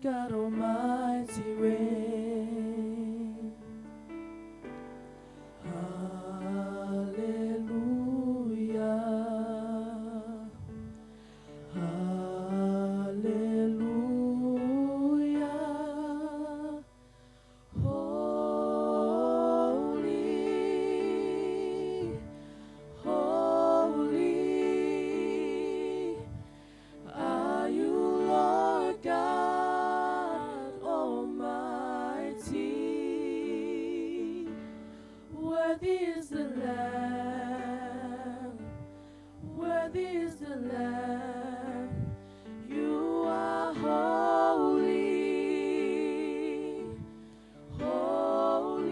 Lord God Almighty reign. Hallelujah. Hallelujah. Holy, holy are you, Lord God Almighty. Worthy is the Lamb, worthy is the Lamb. You are holy, holy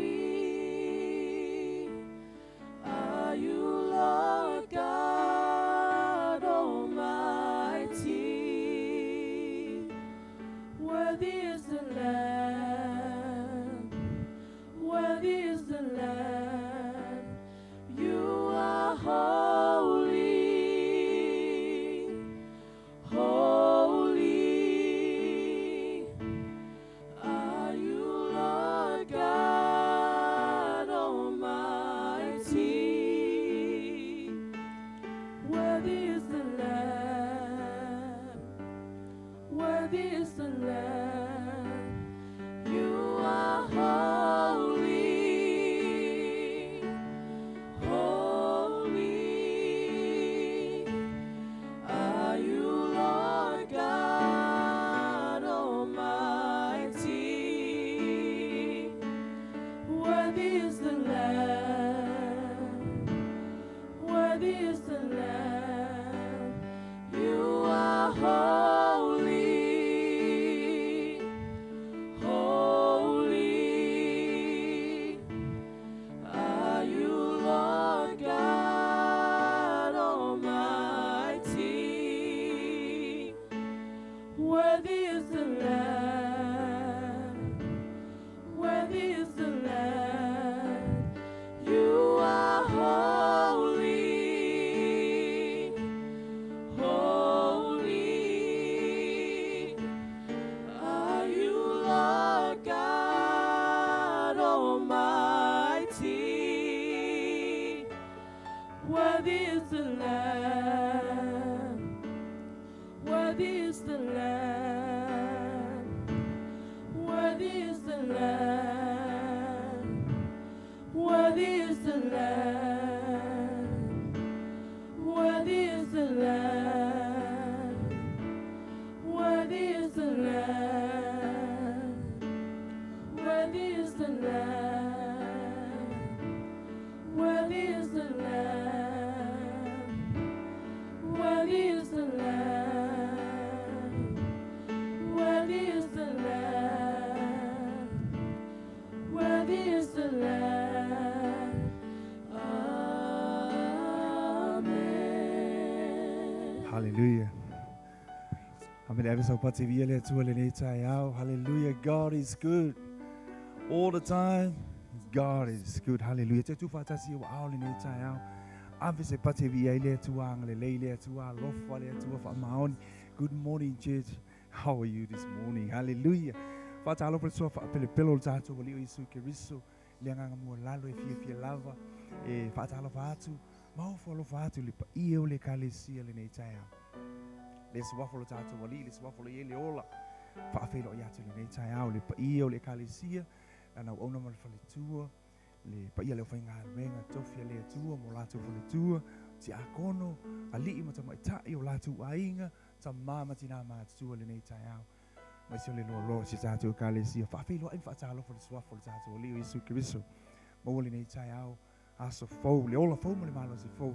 are you, Lord God Almighty. Worthy is the Lamb, worthy is the Lamb. You are holy, holy are you, Lord God Almighty. Worthy is the Lamb, worthy is the Lamb. You are holy, holy are you, Lord God Almighty. Worthy is the Lamb, worthy is the Lamb. You are holy, holy are you, Lord God Almighty. Worthy is the Lamb, worthy is the Lamb. You are holy, holy are you, Lord God Almighty. Worthy is the Lamb, worthy is the Lamb, worthy is the Lamb, worthy is the Lamb, worthy is the Lamb, worthy is the Lamb, worthy is the Lamb, worthy is the Lamb, worthy is the Lamb, worthy is the Lamb, worthy is the Lamb. Amen. Hallelujah. Amen. Ever so much of you Hallelujah. God is good all the time. God is good. Hallelujah. Te tu fatasi o ao le nei tai ao. Ave se pate vi ai le tu ang le lei le tu a lofa le tu fa maoni. Good morning, church. How are you this morning? Hallelujah. Fata alo pre so fa pele pelo tato o li Isu Keriso. Le nga mo lalo e fia lava. E fata alo fa atu. Mau folo fa atu le pa io le kalesia le nei tai ao. Le swafolo tato o li le swafolo ye le ola. Fa felo ya tu le nei tai ao le pa io le kalesia. Ana ona mal fale tua le pa ia le fainga renga tofia le tua mo lato fale tua ti akono ali mo tama tai o lato ainga ta mama tina ma tua le nei tai au ma se le lo si tato kalesia fa felo in fa talo fale swafolo tato o li Isu Keriso mo le nei tai au aso fo le ola fo mo le malo se fo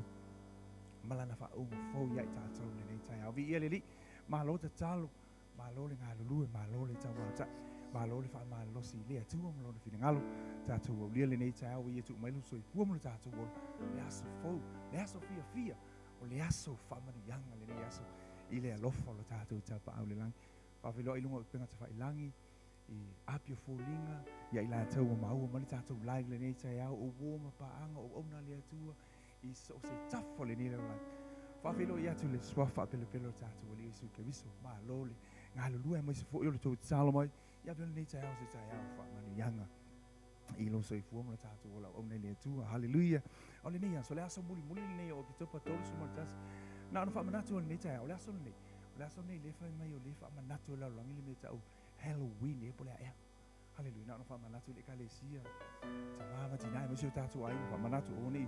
malana fa o fo ya tato le nei tai au vi ia le li malo ta talo malo le ngalulu malo le tawa ta malo le fa malo si le tu mo lo fi ngalo ta tu o le nei ta o ye tu mai lu so pu mo ta tu o le aso fo le aso fia o le aso fa ma yang le nei aso ile lo fo lo ta tu ta pa o le lang pa velo i lungo penga ta fa ilangi i apio fo linga ya ila ta o ma o ma le ta tu lai le nei ta o wo ma pa anga o ona le tu i so se tafo le nei le lang fa velo ya tu le swafa pelo ta tu o le Isu Keriso ma lo le ngā lulua mai se fo i o le tau talo mai, ia pia nei tai au se tai au wha manu ianga. I lo so i fua mona tātou o lau au nei le atua, hallelujah. O le nei aso, le aso muli nei o Oketopa tolu sumar tas. Na ano wha manatu o le nei tai au, le aso nei. Le aso nei le whai mai o le wha manatu o lau langi le me tau Halloween e pole a ea. Hallelujah, na ano wha manatu le kalesia. Ta mama tina e mesio tātou ai, wha manatu o nei.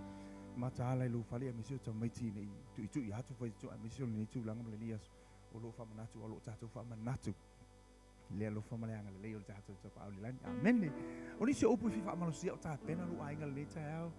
Mata ala i lo whale a mesio tau maiti nei. Tu i hatu whai tu a mesio le nei tu langa le lias. O lo wha manatu, o lo tātou wha manatu. Le lo fa male anga le o tātou tau au le lani. Amen. O nisi opu fi wha malosia o tā pena lu ainga le nei tai au.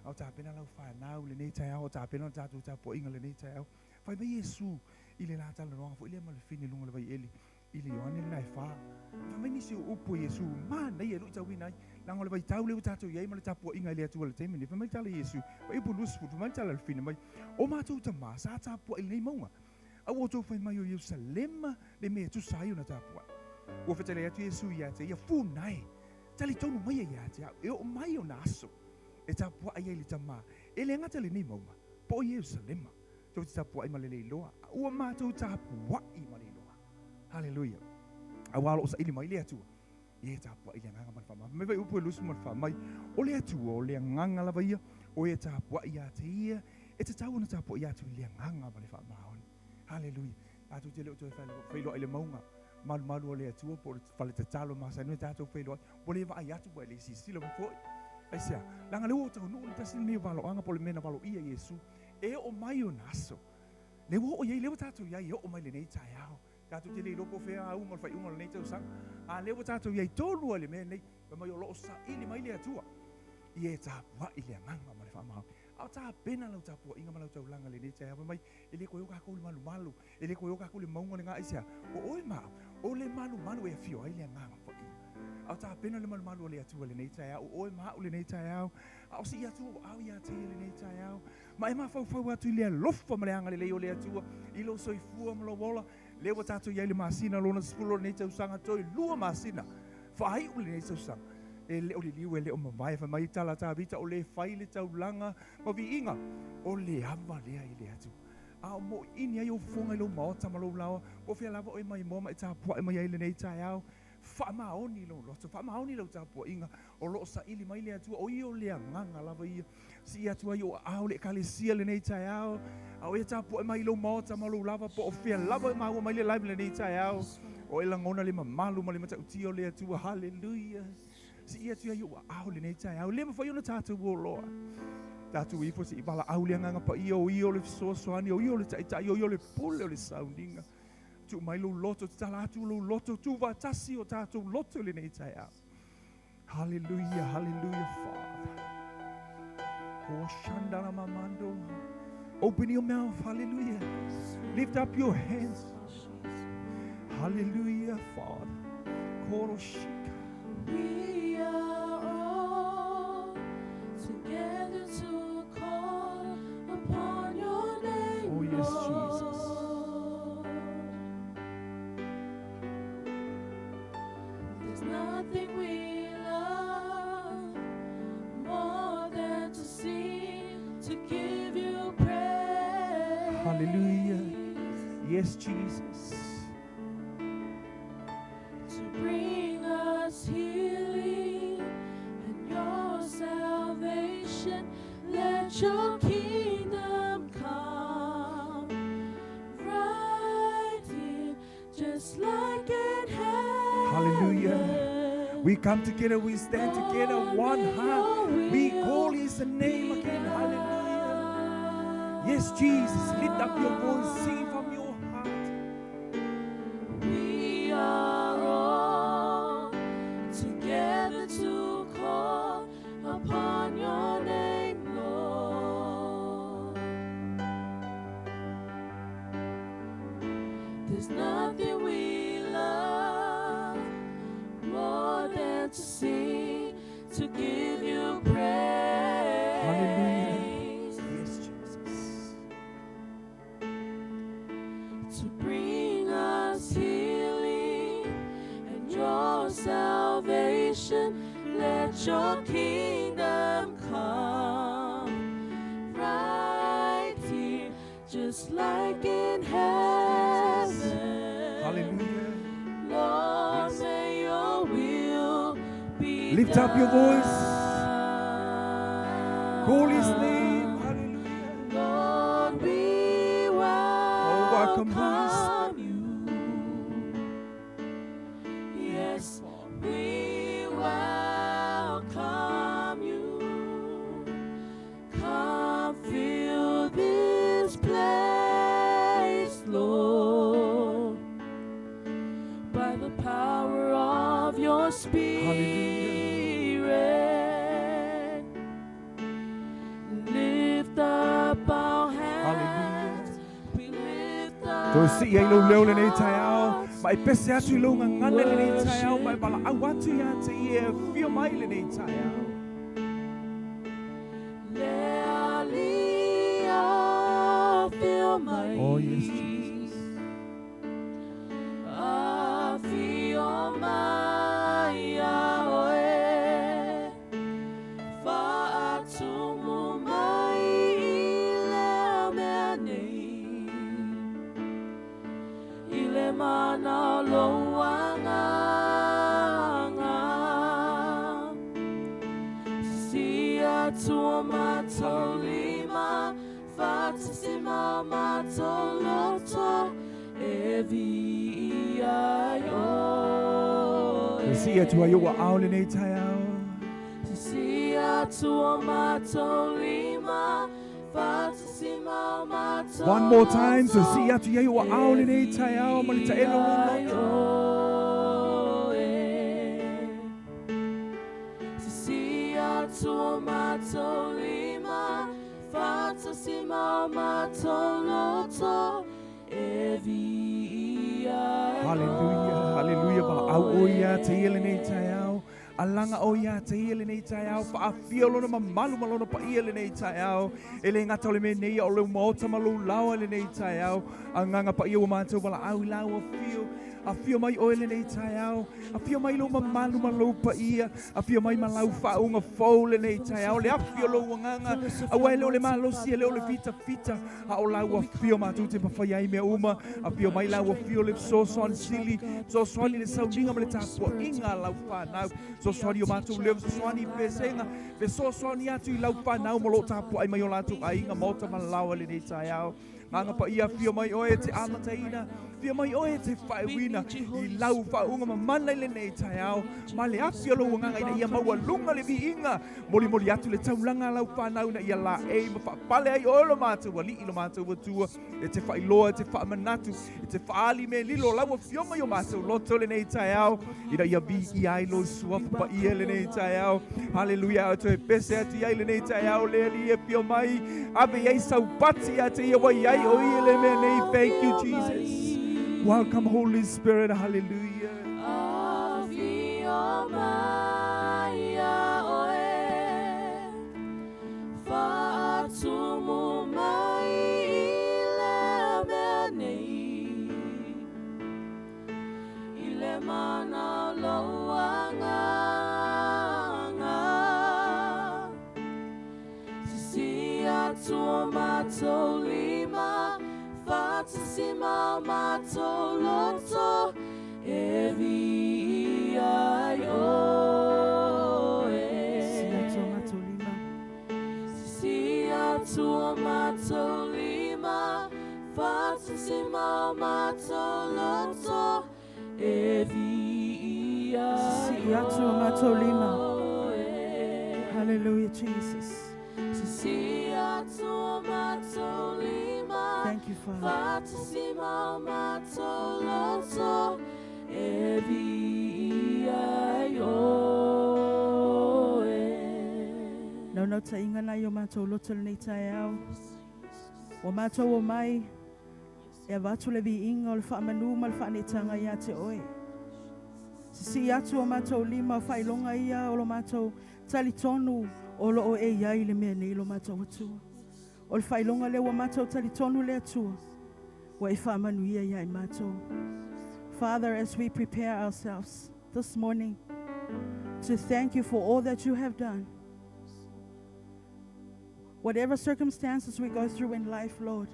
O tā pena lau whanau le nei tai au. O tā pena o tātou tā po inga le nei tai au. Whai mai Yesu i le lātala noanga fo i le male fini lunga le vai eli. I le yoane le nai wha. Whai mai nisi opu Yesu. Ma nei e lu tau winai. Langa le vai tau le o tātou iei ma le tā po inga i le atua le teimini. Whai mai tala Yesu. Whai ipu lusifu. Whai mai tala le fini mai. O mātou ta maa sa tā po i nei maunga. Au o tau whai mai o Yerusalema le mea tu saio na tā po. Ua whetele atu Yesu ia te ia whūnai. Tali tonu mai ia te au. E o mai o na aso. E tā pua ai li tamā. E le ngata le nei maunga. Po i Yerusalema. Tau te tā pua i malele loa. Ua mātou tā pua i malele loa. Hallelujah. A walo o sa ili mai le atua. E tā pua i le nganga man whamai. Me vai upu e lusu man whamai. O le atua o le nganga lava ia. O e tā pua i a te ia. E te tau na tā pua i atu i le nganga man whamai. Hallelujah. Atu te leo toi whailo i le maunga. Malu o le atua po fale te talo masa nui tātou whailoi. Po le wa ai atu po e le sisila mo foi. Ai sea, langa leo tau nuu ta sili meo valo anga po le mena valo ia Yesu. E o mai o naso. Leo o iei leo tātou iai o mai le nei tai au. Tātou te le loko whea au mal whai unga le nei tau sang. A leo tātou iai tolu le mea nei. Pa mai o loo sa ili mai le atua. I e tā wa i le nganga ma le whamahau. Au tā pena lau tā pua inga malau tau langa le nei tai au. Mai e le koe o kako le malu malu. E le koe o kako le maunga le ngā isia. O oi maa. O le malu malu e fio ai le nganga po i. Au tā pena le malu malu o le atua le nei tai au. O oi maa o le nei tai au. Au si atua o au ia te le nei tai au. Ma e maa fau atu i le lofa ma le anga le lei o le atua. I lo soi fua ma lo wola. Le wa tātou iai le masina lona spulo le nei tau sanga toi lua masina. Fa ai o le nei tau sanga. E le o le liu e le o mawai fa mai tala tā vita o le fai le tau langa. Ma vi inga o le ava lea i le atua. A mo ini ai o fonga i lo maota ma lo lawa. Po fia lava o i mai moma i tā pua i mai ai le nei tai au. Wha maoni lo loto. Wha maoni lo tā pua inga. O lo sa ili mai le atua. O i o le nganga lava ia. Si i atua i o au le kalesia le nei tai au. Au e tā pua i mai lo maota ma lo lava. Po o fia lava i maua mai le laimi le nei tai au. O e langona le mamalu ma le mata uti o le atua. Hallelujah. Si i atua i o au le nei tai au. Le mawhai ona tātou o loa. Tātou ifo si i wala au le nganga pa i o le fisoasoani, o i o le taitai, o i o le pule o le Sauniga. Tu mai lo loto, tu tala atu lo loto, tu vatasi o tātou loto le nei tai au. Hallelujah, hallelujah, Father. Oh, Shandana Mamando. Open your mouth, hallelujah. Lift up your hands. Hallelujah, Father. Koroshika. We are all together to call upon your name. Oh, yes, Jesus. There's nothing we love more than to sing, to give you praise. Hallelujah. Yes, Jesus. To bring us healing and your salvation. Let your kingdom come right here, just like in heaven. Hallelujah. We come together, we stand together, one heart. We call his name again. Hallelujah. Yes, Jesus, lift up your voice, sing from your heart. We are all together to call upon your name, Lord. There's nothing we love more than to sing, to give you praise. Hallelujah. Yes, Jesus. To bring us healing and your salvation. Let your kingdom come right here, just like in heaven. Hallelujah. Lift up your voice. Call his name. Hallelujah. Lord, we welcome welcome you. Yes, we welcome you. Come fill this place, Lord, by the power of your Spirit. Lift up our hands. We lift up Tôi sĩ ai lâu lâu lên đây our thầy áo. hearts. Mày biết sẽ chui lâu ngang ngắn lên đây thầy áo. Mày bảo là I want to ya to hear feel my lên đây thầy áo. Feel my Oh yes, Jesus. feel my Yahweh. Fa'atumu mai ile mana loanganga. Sia tua matolima. Fatsima matoloto evi ayo. Sia tua yo ao lên đây thầy áo. Sia tua matolima. Fatsima matoloto. One more time, so sia tua yo ao lên đây thầy áo. Mà thầy elo Sia tua matolima. Fatsima matoloto evi ayo. Hallelujah, hallelujah. Ba au oya te ele nei tai au. Alanga oya te ele nei tai au. Fa afia lona mamalu malona pa ele nei tai au. Ele ngata ole me nei o le mota malu lau ele nei tai au. Anganga pa ia o mātou wala au lau afio. Afio mai oele nei tai au. Afio mai lo mamalu malu pa ia. Afio mai malau fa unga fole nei tai au. Le afio lo wanganga. Awa le ole malo si le ole fita fita. A o lau afio mātou te pawhai ai mea uma. Afio mai lau afio le so son sili. So swani le Sauniga ma le tāpua inga lau whanau. So swani o mātou leo. So swani pesenga. Ve so swani atu I lau whanau ma lo tāpua ai mai o lātou a inga mauta ma lau ale nei tai au. Nganga pa ia fio mai oe te amataina. Fio mai oe te whaiwina. I lau whaunga ma mana le nei tai au. Ma le afio lo nganga ina ia maua lunga le vi inga. Moli moli atu le taulanga lau whanau na ia la e ma whapale ai oe lo mātou wa li ilo mātou wa tua. E te whailoa, te whaamanatu. E te whaali me lilo lau fio mai o mātou loto le nei tai au. Ina ia vi I ai lo sua pa ia le nei tai au. Hallelujah. O te pese atu iai le nei tai au. Le li e fio mai. Ave iai sau pati atu ia wa iai o ia le me nei. Thank you, Jesus. Welcome, Holy Spirit. Hallelujah. Matolima, Fatsima matoloto, evi ayo. Sia tua matolima, Fatsima matoloto, evi ayo. Sia tua matolima. Hallelujah, Jesus. Thank you, Father. No ta inga na yo mātou loto nei tai au. O mātou o mai, e watu le vi inga o le whaamanu ma le whaanetanga ia te oe. Si atu o mātou lima o whailonga ia o lo mātou tali tonu o lo o e iai le mea nei lo mātou atua. O le whailonga le wa mātou tali tonu le atua. Wa e whaamanu ia iai mātou. Father, as we prepare ourselves this morning to thank you for all that you have done, whatever circumstances we go through in life, Lord,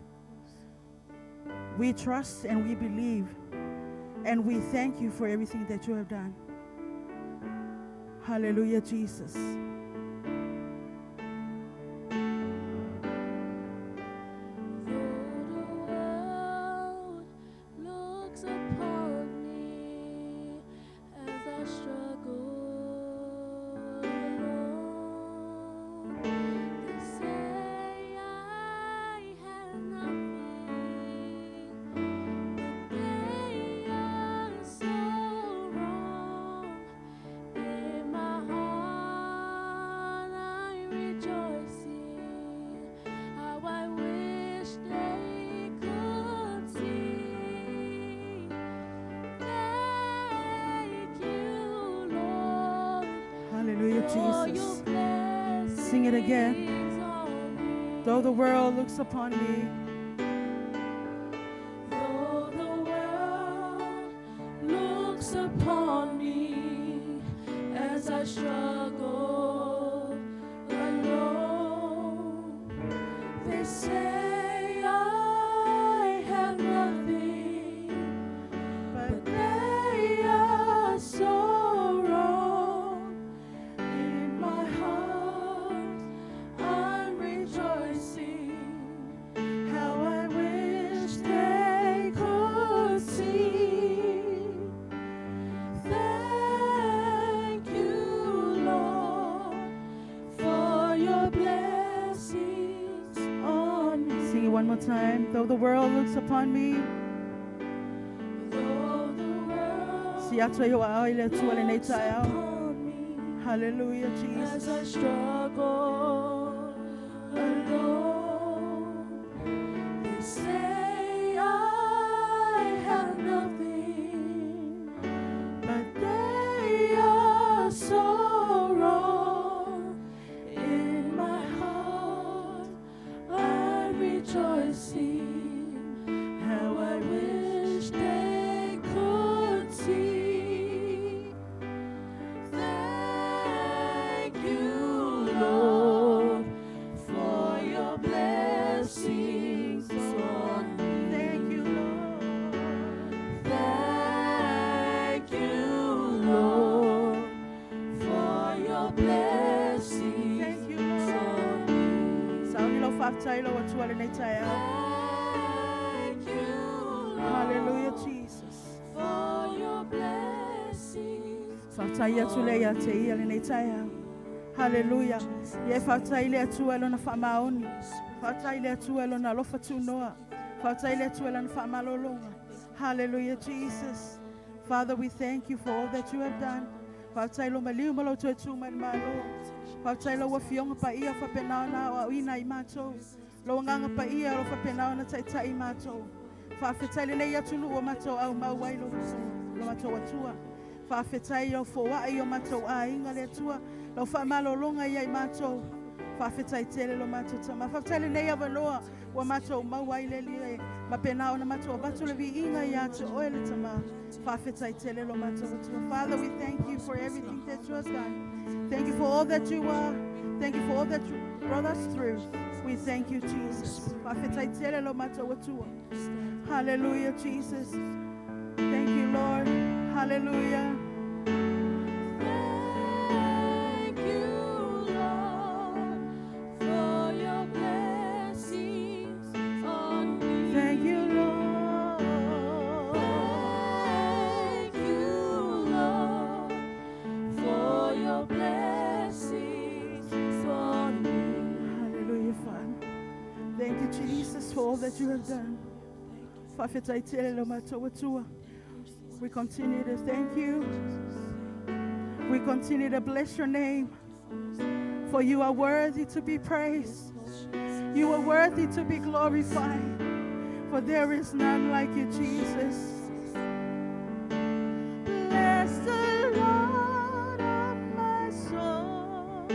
we trust and we believe and we thank you for everything that you have done. Hallelujah, Jesus. Hallelujah, Jesus. Sing it again. Though the world looks upon me, Though the world looks upon me as I struggle alone, they say I have nothing, but they are so wrong. In my heart, I'm rejoicing. How I wish they could see. Thank you, Lord, for your blessings on me. sing it one more time. Though the world looks upon me, Though the world si ato yo ao ile tuale nei looks tai au. upon me Hallelujah, as Jesus. I struggle alone, they say I have nothing, but they are so wrong. In my heart, I'm rejoicing. How I wish they could see. Thank you, Lord, for your blessings on me. Thank you, Lord. Thank you, Lord, for your blessings Thank you, Lord. on me. Sauni lo whaftai lo wa tuale nei tai au. Thank you, Hallelujah, Lord, Jesus. for your blessings. Whaftai atu le ia te ia le nei tai au. Hallelujah. Ye whaftai le atu elo na whamaoni. Whaftai le atu elo na lofa tunoa. Whaftai le atu elo na whamalolonga. Hallelujah, Jesus. Father, we thank you for all that you have done. Whaftai lo maliu malo tu etu man malo. Whaftai lo wafionga pa ia whapenao na wa ina i mātou. Lo nganga pa ia lo whapenao na taitai i mātou. Whawhetai le nei atu lu o mātou au mauai lo mātou atua. Whawhetai o fōwai o mātou a inga le atua. Lo whamalolonga ia i mātou. Whawhetai tele lo mātou tama. Whawhetai le nei awanoa o mātou mauai le lie. Ma penao na mātou abatu le vi inga i atu oe le tama. Whawhetai tele lo mātou atua. Father, we thank you for everything that you have done. Thank you for all that you are. Thank you for all that you brought us through. We thank you, Jesus. Whawhetai tele lo mātou atua. Hallelujah, Jesus. Thank you, Lord. Hallelujah. Thank you, Lord, for your blessings on me. Thank you, Lord. Thank you, Lord, for your blessings on me. Hallelujah, Father. Thank you, Jesus, for all that you have done. Whawhetai tele lo mātou atua. We continue to thank you. We continue to bless your name. For you are worthy to be praised. You are worthy to be glorified. For there is none like you, Jesus. Bless the Lord of my soul.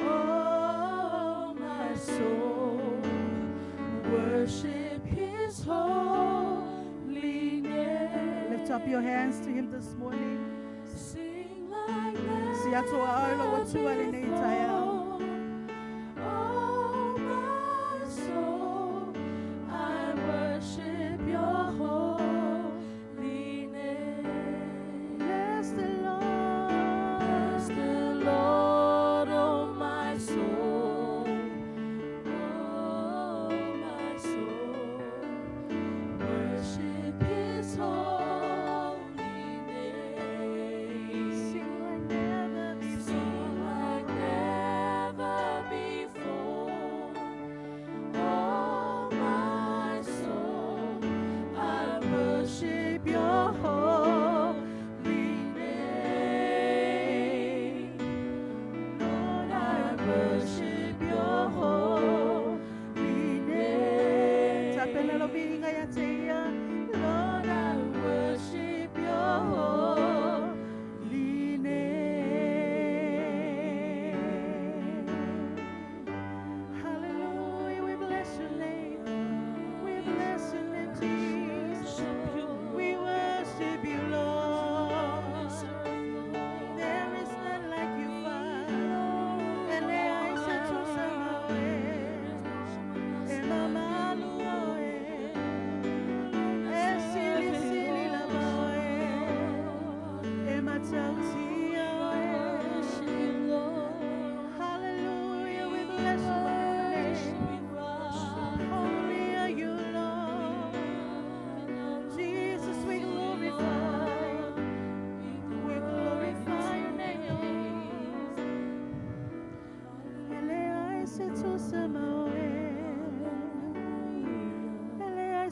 Oh, my soul, worship his holy name. Lift up your hands to him this morning. Sing like never Si ato aolo wa tuale nei tai au. Oh, my soul, I worship your holy name. Bless the Lord. Bless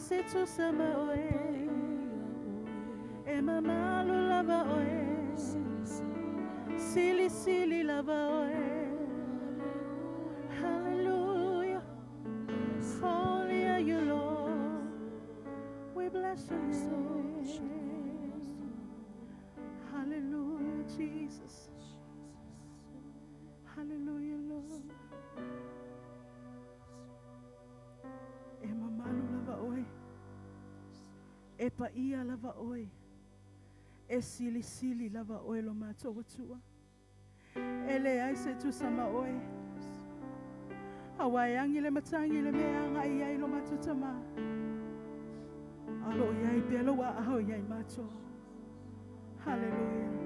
se tu sama oe. E mamalu lava oe. Sili sili lava oe. Hallelujah. Holy are you, Lord. We bless your name. Hallelujah, Jesus. Hallelujah, Lord. E mamalu lava oe. E paia lava oe. E sili sili lava oe lo mātou atua. E le ai se tu sama oe. Hawaiangi le matangi le mea ngai ai lo mātou tama. Alo iai pelo wa aho iai mātou. Hallelujah.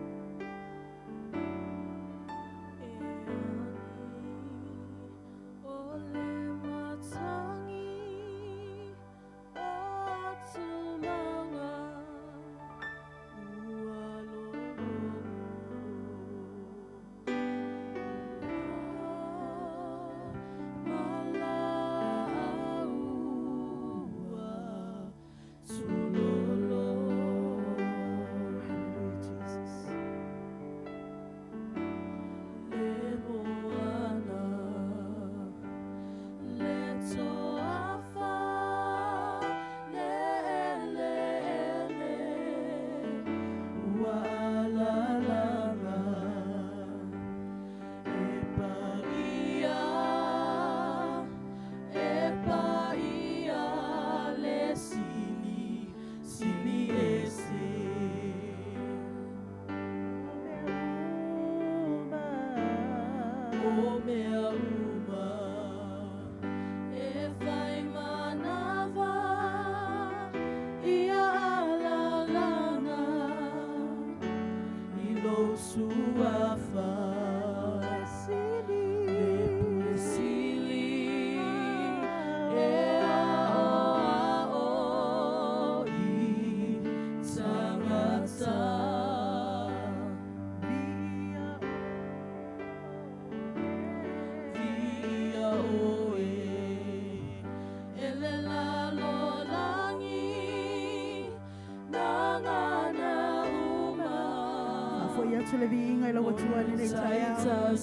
To le vinga ilo watua ni nei tai au.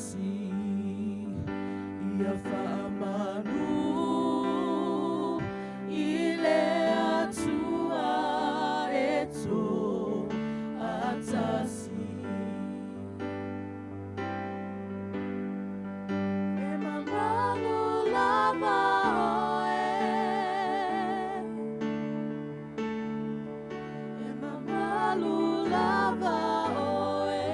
Ia whaamanu I le atua e tō atasi. E mamalu lava oe. E mamalu lava oe.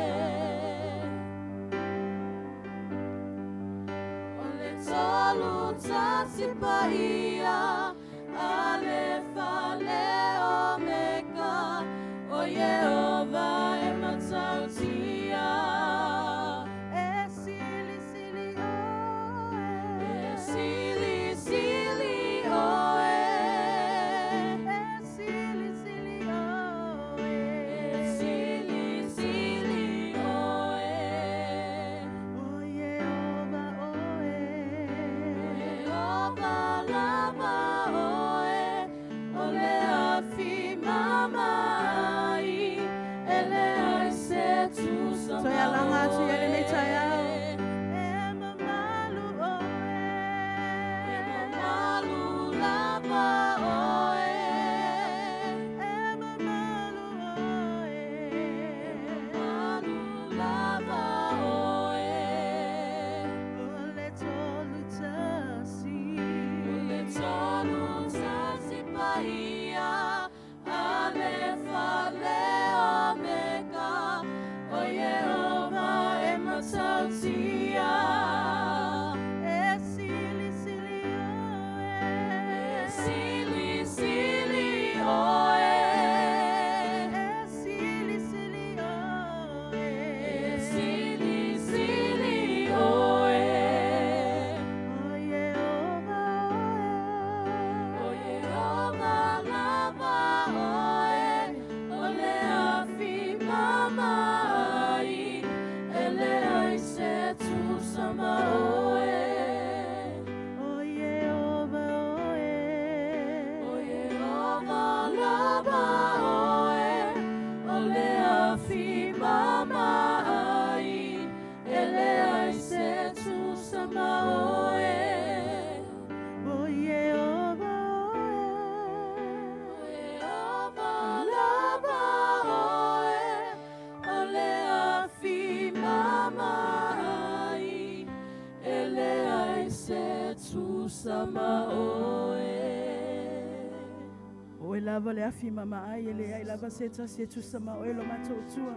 e lava le afi mama ai e le ai lava se tasi e tusama o e lo matou tua.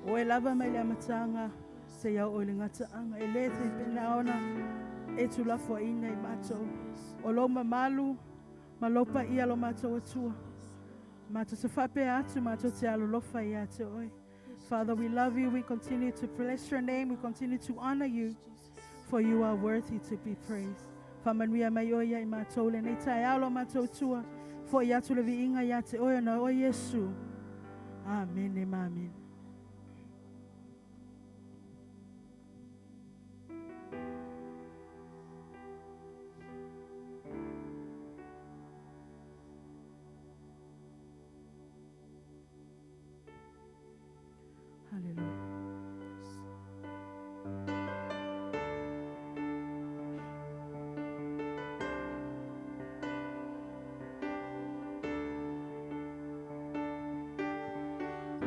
O e lava mai le amatanga se iau o le ngataanga e le te pena ona e tulafo ina i matou. O lo mamalu, malopa ia lo matou atua. Matou se whape atu, matou te alolofa ia te oi. Father, we love you. We continue to bless your name. We continue to honor you, for you are worthy to be praised. Whamanuia mai oia i matou le nei tae alo matou tua, for i atu le vi inga ia te oia na o Yesu. Amen e amen. Hallelujah.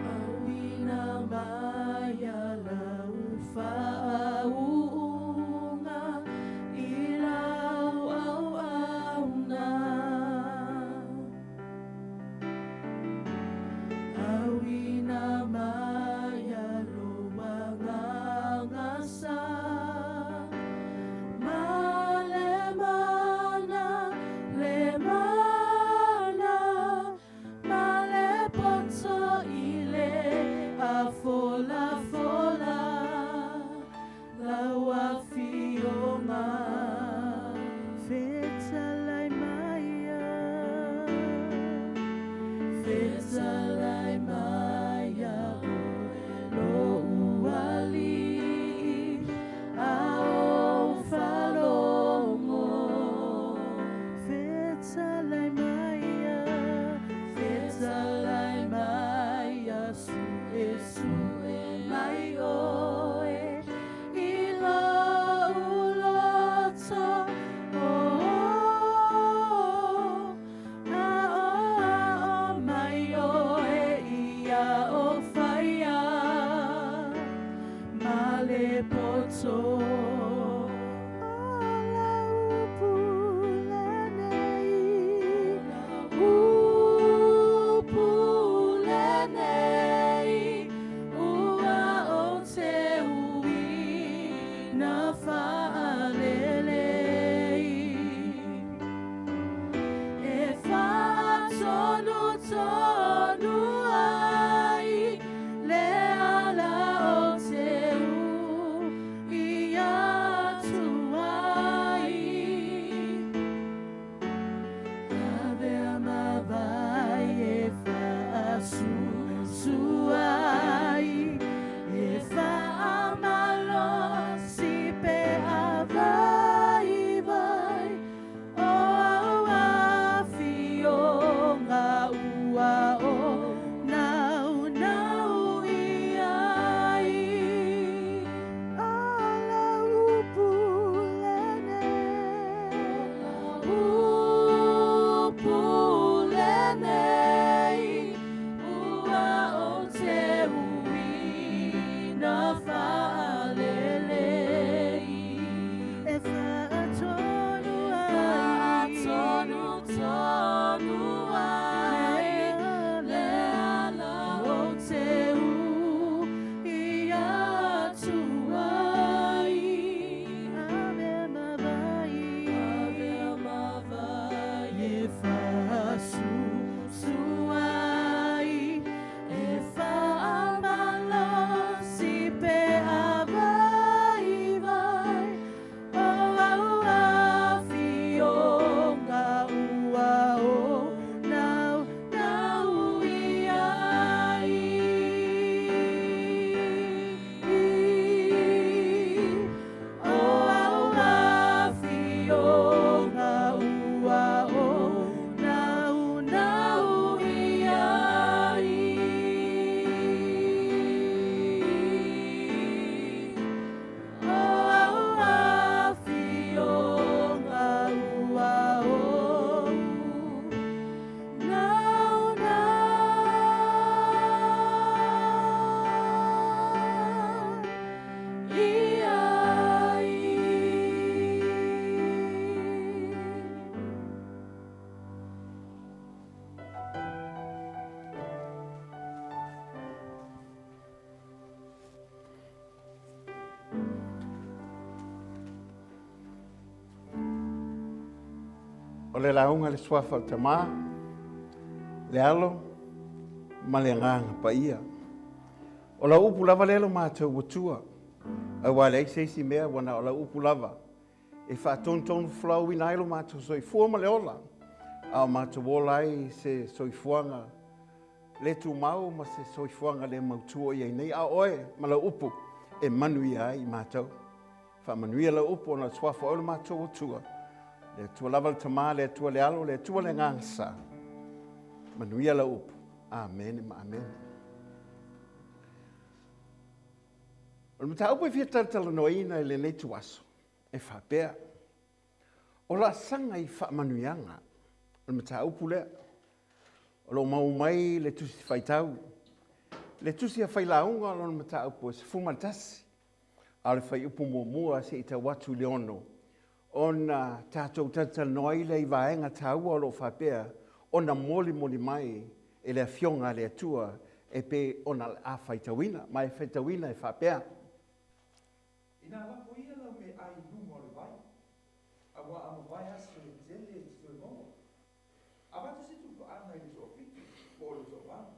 Awina maya la ufa unga ilau au na. Awina maya lo wangangasa malemana lemana maleponso ile afola fola lawa fionga Fetalai Maya. Fetalai maya lo uali ao falongo. Fetalai Maya. Fetalai maya su mai oe ilo uloto a mai oe ia o faia male poto. Upulenei ua o te ui na whaalelei e whaatonu tonu ai le ala o te ui atu ai ave amavai e whaasusuai e whaamalo si pe avai vai o au awhi o ngā ua le launga le swafa o tama, le alo, ma le nganga pa ia. O la upu lava lelo mātou watua. Au wale ei seisi mea wana o la upu lava. E wha ton flau ina ilo mātou soifua ma le ola. Au mātou wolai se soifuanga le tu mau ma se soifuanga le mautua i nei. A oe ma la upu e manui ai mātou. Wha manui la upu o na swafa o le mātou watua. Le tua lava le tamā, le tua le alo, le tua le ngangsa. Manui la upu. Amen ma amen. O le mata upu e fia talatala noina i le nei tuaso. E whapea. O la sanga i whaamanuianga. O le mata upu lea. O lo mau mai le tusi whaitau. Le tusi a whailaunga o le mata upu e se fumatasi. A le whai upu mua se i ta watu leono. O na tātou talatala noina i vaenga taua o lo whapea. O na moli mai e le fionga le atua e pe o na a whaitawina. Mai whaitawina e whapea. Ina la poia la me ai lungo le vai. Awa amo vai aso le tele e tue momo. Awa te situ ko ana i so fiti, ko le so wang.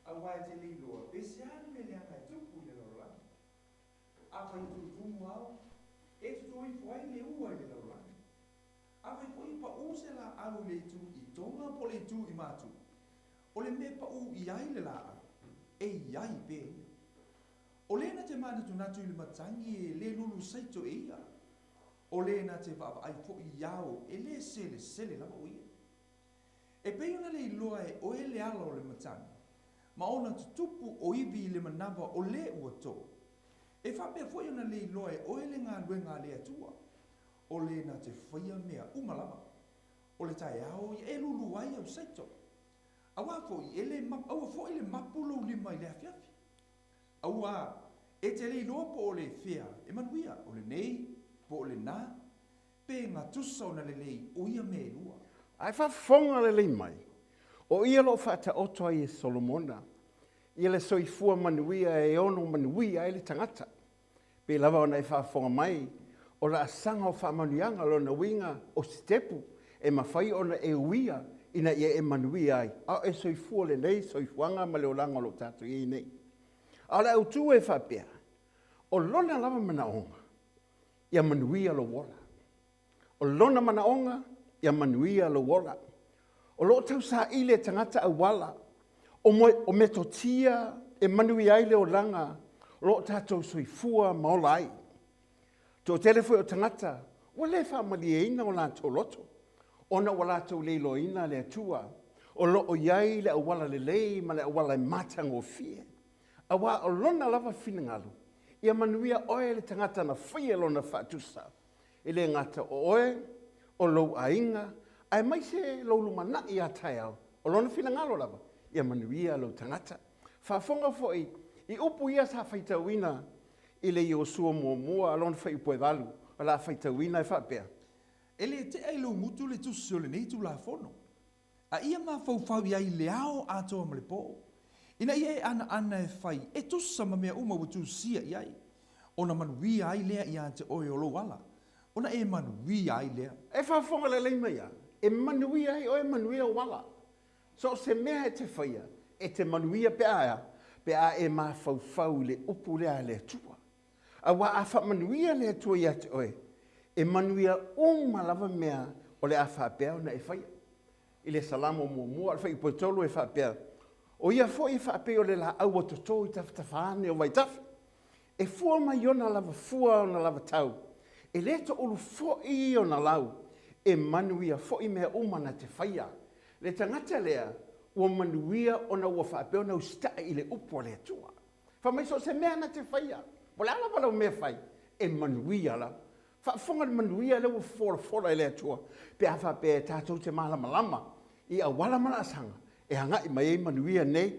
Awa e te li loa, pe se anu me le anga e tupu le loa. Awa i tu tumu au, e tu tui fuai le ua le loa. Awa i poi pa use la alu le tu i tonga po le tu i matu. O le me pa u i ai le la, e i ai pe. O lena te mana tu natu i le matangi e le lulu saito e ia. O lena te whaapa ai fo i iao e le sele lava o ia. E pei ona le iloa e o e le ala o le matangi. Ma ona tu tupu o iwi i le manava o le ua tō. E whapea fo ona le iloa e o e le ngā luenga le atua. O lena te whaia mea umalava. O le tae au i e lulu ai au saito. Awa fo i ele awa fo i le mapulo lima i le afiafi. Aua, e te lei loa po o le fea, e manuia, o le nei, po o le nā, pe ngā tusa o na le lei, o ia me lua. Ai whafonga le lei mai. O ia lo whata otoa i e Solomona. Ia le soifua manuia e ono manuia e le tangata. Pe lava ona e whafonga mai. O la asanga o whamanuianga lo na winga o stepu. E mawhai ona e uia ina ia e manuia ai. A e soifua le nei, soifuanga ma le olanga lo tatu i nei. Ala au tu e whapea. O lona lava manaonga. Ia manuia lo wola. O lona manaonga. Ia manuia lo wola. O lo tau sa ile tangata au wala. O metotia e manuia ile o langa. O lo tatou soifua maolai. To telefoi o tangata. O le whamali e ina o lantou loto. Ona o lantou leilo ina le atua. O lo o iai le au wala le lei ma le au wala e matang o fie. Awa o lona lava whiningalu. Ia manuia oe le tangata na whaia lona whaatusa. E le ngata o oe, o lou ainga, ai mai se loulu mana i a tai au. O lona whiningalu lava. Ia manuia lou tangata. Whafonga foi, i upu ia sa whaitawina, i le i o sua mua, lona whaipoe valu, o la whaitawina e whapea. E le te eilu mutu le tusi o le neitu la fono. A ia ma fau i le ao atoa ma le po. Ina ia ana e whai, e tusa ma mea uma watu sia iai. Ona manuia ai lea ia te oe o lo wala. Ona e manuia ai lea. E whafonga le leima ia. E manuia ai oe manuia o wala. So se mea e te whaia, e te manuia pe aia e ma fau le upu lea le tua. A wa a wha manuia le tua ia te oe. E manuia lava mea o le a whapea ona e whaia. I le salamo mua, al whai potolo e whapea. O ia fo i whape o le la au o toto i tawhane o waitafi. E fua mai ona lava fua o na lava tau. E leto ulu fo i o na lau. E manuia fo i mea umana te whaia. Le tangata lea, ua manuia o na ua whape o na ustaa i le upo le atua. Whamai so se mea na te whaia. Po le ala wala o mea whai. E manuia la. Whafonga manuia le ua fora i le atua. Pe a whape e tātou te malama. I a wala mana asanga. E hanga i mai manuia nei,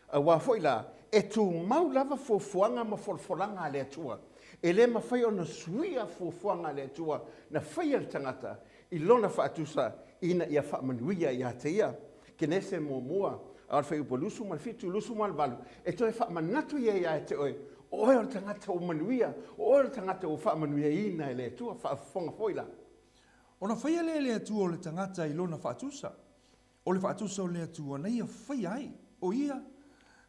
a wā foi la, e tu mau lava fuafuanga ma forforanga le atua. E le ma whai o na suia fuafuanga le atua, na whai al tangata, i lona whaatusa, ina ia wha manuia i ate ia. Kene se mua, a whai upo lusu mal fitu, lusu mal balu, e toi wha manatu ia i ate oe, oe o tangata o manuia, oe o tangata o wha manuia ina le atua, wha fonga foi la. Ona whaia le atua o le tangata I lona whaatusa. O le whaatusa o le atua na ia whaia ai. O ia,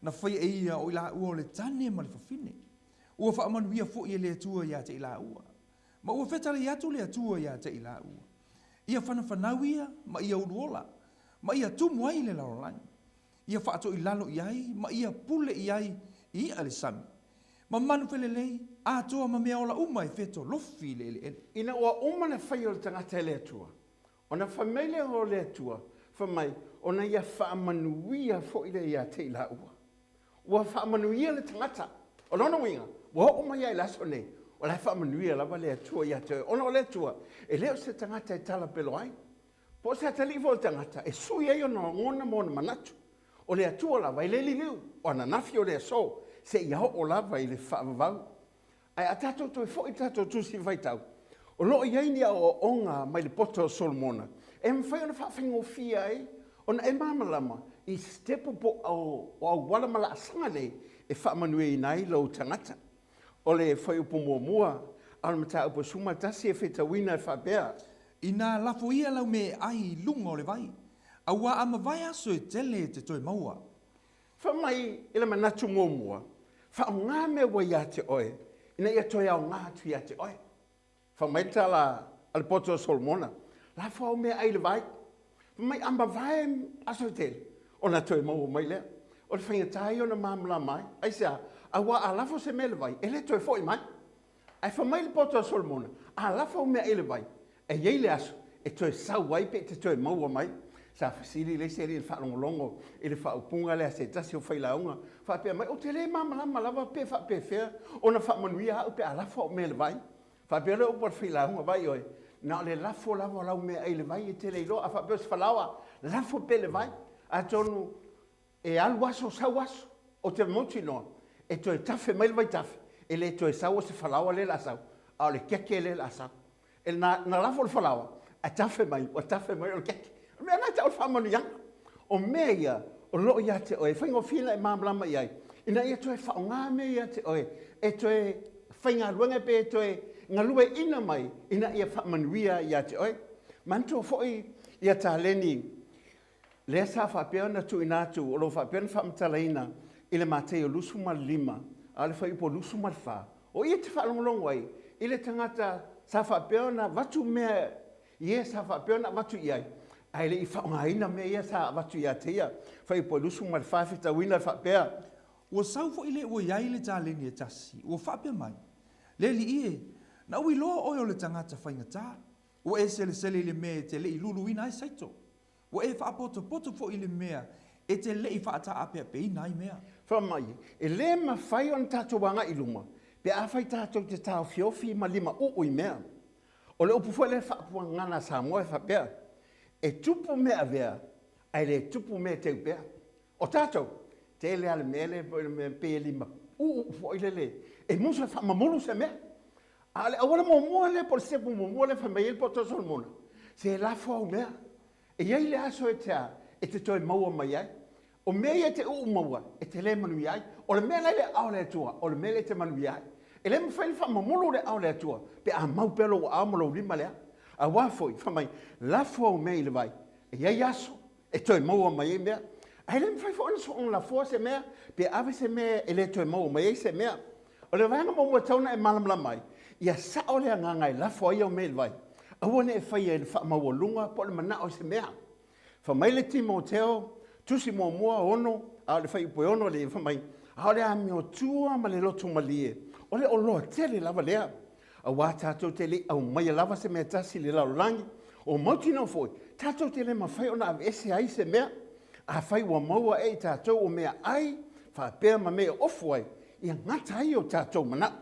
na whaia ia o ila ua o le tane ma le whawhine. Ua whaamanu ia fo ia le atua ia te ila ua. Ma ua whetale ia tu le atua ia te ila ua. Ia whanau ia, ma ia uruola. Ma ia tumu ai le laurolani. Ia whaato I lalo iai, ma ia pule iai I ale sami. Ma manu pelelei, a toa ma mea ola uma I feto lofi le ele. Ina ua uma na whai o le tangata le atua. O na whamele o le atua, whamai, o na ia whaamanuia fo I le ia te ila ua. Ua whaamanuia le tangata. O lona winga, ua uma ia I laso nei. O la whaamanuia lava le atua ia te. Ona o le atua, e leo se tangata I tala pelo ai. Po se atali fo le tangata, e sui ai o na ngona mo na manatu. O le atua lava I le liu, o na nafi o le aso. Se ia o lava I le whaavavau. Ai a tato toi fo I tato tusi vaitau. O loo iainia o onga mai le poto o Solomona. E mwhai ona whaafengo fia ai. Ona e mamalama I stepo po au wala mala asanga le e whaamanue I nai lau tangata. O le whai upo mua. Ala mata upo suma tasi e wheta wina e whaapea. Ina lafo ia lau me ai lunga o le vai. Aua ama vai aso e tele te toi maua. Whamai ila manatu mua. Whaonga me wa ia te oe. Ina ia toi au ngā tu ia te oe. Whamai tala al poto o Solomona. La whao mea ai le vai. Whamai amba vai aso tele. O na toi maua mai lea. O le whaingatai o na mamla mai. Ai sea, awa a lafo se me le vai. E le toi foi mai. Ai whamai le poto o Solomona. A lafo mea ai le vai. E iei le aso. E toi sau wai pe te toi maua mai. Sa fasili le seri il whaalongolongo I le whaupunga le se tasi o whailaunga. Whapea mai, o te le mamalama lava pe whape whea. O na whaamanuia hau pe a lafo o me le vai. Whapea le upo whailaunga vai oi. Na le lafo lava lau me ai le vai e te le ilo. A whapea se whalawa, lafo pe le vai. A tonu e alu aso, sau aso. O te moti noa. E toi tafe mai le vai tafe. E le toi sau o se whalawa le la sau. A le keke le la sau. E na lafo le whalawa. A tafe mai, o le keke. Mea nai te au whamanu yang. O mea ia, o loo ia te oe. Whaingo whina e mamlama iai. Ina ia toe whaonga mea ia te oe. E toe whainga ruanga pe e toe ngā lue ina mai. Ina ia whamanuia ia te oe. Mantua foi ia tā leni. Lea sa whapeona tu inatu. O lo whapeona whamatalaina. Ile matei o lusu malima. A le whaipo lusu malwha. O ia te whalongolongo ai. Ile tangata sa whapeona watu mea. Ia sa whapeona watu iai. Ai le I whaongaina mea ia sa watu ia te ia. Whai po lusu ma le whawhita wina whapea. Ua sau fo ile ua iai le tāleni e tasi. Ua whapea mai. Le li ie. Na ui loa oi o le tangata whaingata. Ua e sele le mea te le I lulu ina ai saito. Ua e whaapoto fo ile mea. E te le I whaata apea pe ina ai mea. Whamai. E le ma whai on tātou wanga I luma. Pe a whai tātou te tāo whiofi ma lima ui mea. O le upu fwele whaapua ngana sa moe whapea. E tupu mea vea, ai le tupu mea te upea. O tātou, te le ale mele, me pe lima, fo ile le. E musa whamamulu se mea. Ale, awala mo mua le, por sepu mo mua le whamail po to Solomona. Se la fo mea. E iai le aso e tea, e te toi maua mai ai. O mea ia te maua, e te le manu iai. O le mea le au le atua, o le mea le te manu iai. E le mwhaile whamamulu le au le atua, pe a mau pelo o amalo lima lea. A wafoi, whamai, lafo au mea I le vai. E iai aso, e toi maua mai e mea. A ele mwhai fo ana so on lafo se mea, pe ave se mea e le toi maua mai e se mea. O le vanga maua tauna e malamla mai. Ia sa o le anganga e lafo ai au mea le vai. A wane e whai e le wha maua lunga, po le mana o se mea. Whamai le Timoteo, tusi mua ono, a le whai upo ono le whamai. A le ami o tua ma le lotu malie. O le oloa tele lava lea. A wā tātou te le au mai lava se mea tasi le laulangi. O mauti no foi, tātou te le ma whai ona ave ese ai se mea. A whai ua maua e tātou o mea ai, whapea ma mea ofu ai. Ia ngata ai o tātou mana.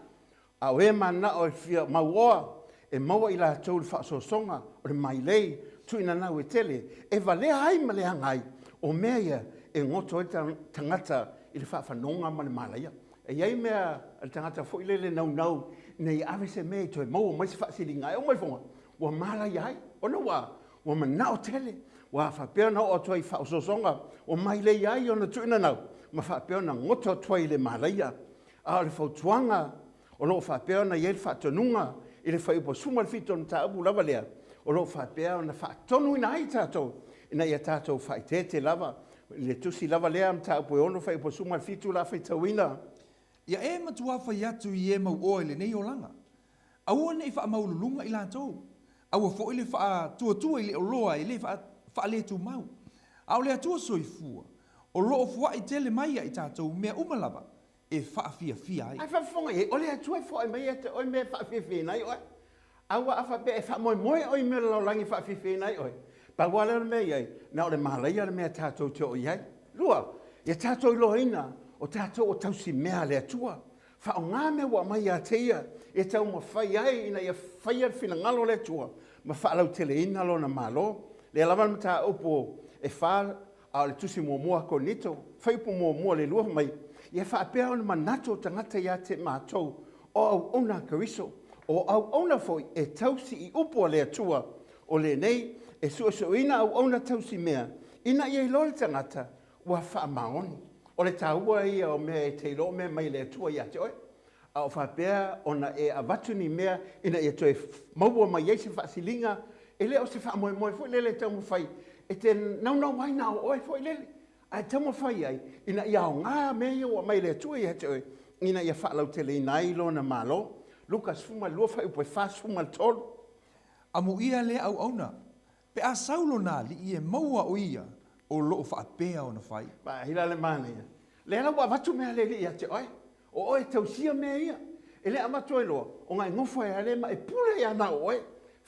A oe mana o e fia mauoa, e maua I la tau le whaasosonga, o le mai lei, tu ina nau e tele. E valea ai ma le hangai, o mea ia e ngoto e tangata I le whaafanonga ma le malaia. E iai mea le tangata fo I le nau, nei ave se mea I toi maua mai se whaasilinga. E o mai fonga, ua mala iai, ona ua manao tele, ua whapea nao o toi whaasosonga, o mai le iai o na tuina nau, ma whapea na ngoto toi le malaia. A le whautuanga, o no whapea na iei le whaatonunga, I le whaipo suma le fito na taabu lava lea, o lo whaapea o na whaatonu ina ai tātou. Ina ia tātou whaitete lava. Le tusi lava lea am tāu poe ono whai po suma fitu la whai tauina. Ia e matua whai atu i e mau oe le nei o langa. Aua nei wha maululunga i lātou. Aua fo ile wha tua i le oloa i le wha le tu mau. Au le atua soifua. O loo fua i tele mai i tātou mea umalava. E wha fia ai. Ai whafonga e, ole atua fo ai mai ate oi mea wha fia nai oi. Aua awha pe e wha moe oi mea laulangi wha fia nai oi. Pa wale o mea iai, na o le mahalai o mea tātou te o iai. Lua, ia tātou i loina, o tātou o tausi mea le atua. Wha o ngā mea wa mai a teia, e tau ma whai ai ina ia whai ar whina ngalo le atua. Ma wha alau tele ina lo na malo. Le alawan mata opo e wha a le tusi mua ko nito. Whai upo mua le lua mai. Ia wha apea o na manato tangata ia te mātou. O au ona kariso. O au ona foi e tausi i upo le atua. O le nei, e suasoina au ona tausi mea. Ina ia i lole tangata, ua wha maoni. O le tāua ia o mea e teilo mea mai le atua ia te oi. A o whapea ona e avatuni mea ina ia toe maua mai eise whaasilinga. E leo se wha moe foi lele tau mo whai. E te nau mai nao oi foi lele. A tau mo whai ai. Ina ia o ngā mea ia o mai le atua ia te oi. Ina ia wha lau tele ina ilo na malo. Lukas fuma lua whai upo e whas fuma tolu. Amu ia le au auna. Pe a saulo nā li i e maua o ia o loo whaapea o na whai. Ba hila le mana ia. Le ala wa watu mea le ia te oi. O oe tausia mea ia. E le amatu e loa. O ngai ngofo e ale ma e pule ia na oe.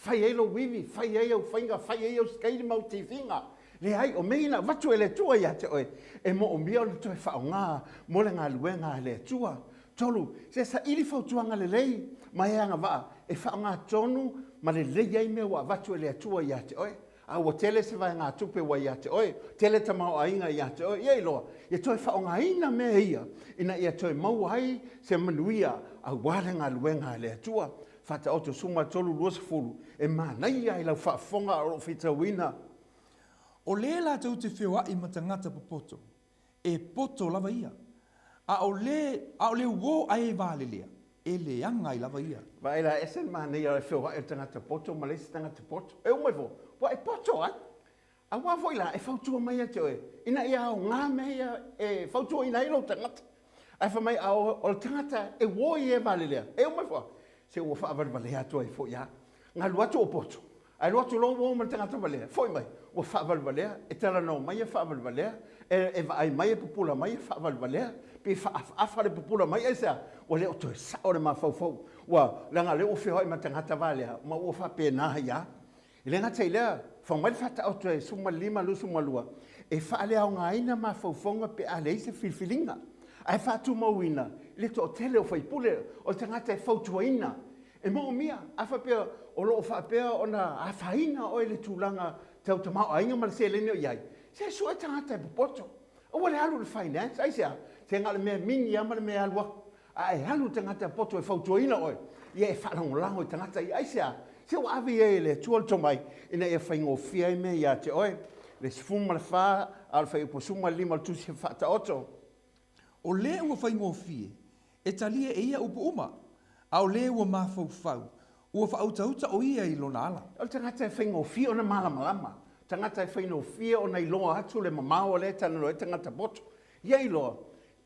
Whai eilo wiwi, whai eilo whainga, whai eilo skairi mau te whinga. Le ai o meina watu e le tua ia te oi. E mo o mia o le toi whao ngā, mo le ngā luenga le tua. Tolu, se sa ili whautuanga le lei, mai anga waa, e whao ngā tonu, ma le lei ai mea wa watu e le tua ia te oi. A o tele se vai ngā tupe wa ia te oi, tele ta mau ainga ia te oi, ia iloa, ia toi whao ngā ina mea ia, ina ia toi mau ai se manuia a wale ngā luenga le tua. Whata oto suma tolu luosa fulu, e mānai ai lau whaafonga o whita wina. O le la tau te whiwa i matangata popoto, e poto lava ia. A o le uo ai vālelea, e le anga i lava ia. Vai la esen mānei a whiwa i tangata poto, ma leisi tangata poto. E umai fo, wa e poto ai. A wā foi la e whautua mai a te oe. Ina ia o ngā mea e whautua ina ilo tangata. Ai whamai a o tangata e uo i e vālelea. E umai fo, se ua whaavalvalea atua i fo ia. Ngā luatu o poto. Ai luatu lo uo ma tangata valea. Foi mai, ua whaavalvalea. E tala no mai e whaavalvalea. E vai mai e pupula mai e whaavalvalea. Pe whaafare pupula mai e sea. Ua leo toi sa ore ma fau. Ua langa leo whihoi ma tangata valea. Ma ua whapena ia. I lenga tei lea. Whamai whata o toi suma lima lu suma lua. E whaalea o ngā ina ma faufonga pe a leise filfilinga. Ai whātu mauina, le to o tele o whaipule, o tangata e whautua ina. E mo o mia, a whapea, o loo whapea o na a whaina o le tūlanga tau tamau a inga mara se lene o iai. Se sua tangata e pupoto. O wale halu le finance, ai sea, te ngale mea mini amare mea alua. A e halu tangata e poto e whautua ina oi. Ia e whalangolango i tangata i ai sea. Se o avi e le tuol tomai, ina e whaingo fia i mea ia te oi. Le sifuma le wha, al whai upo suma lima le tusi whata oto. O le ua whaingo fie, e talia e ia upo uma, a o le ua mawhau, ua whautauta o ia i lona ala. O tangata e whaingo fie o na malama. Tangata e whaingo fie o na iloa atu le mamao le tana e tangata boto. Ia iloa,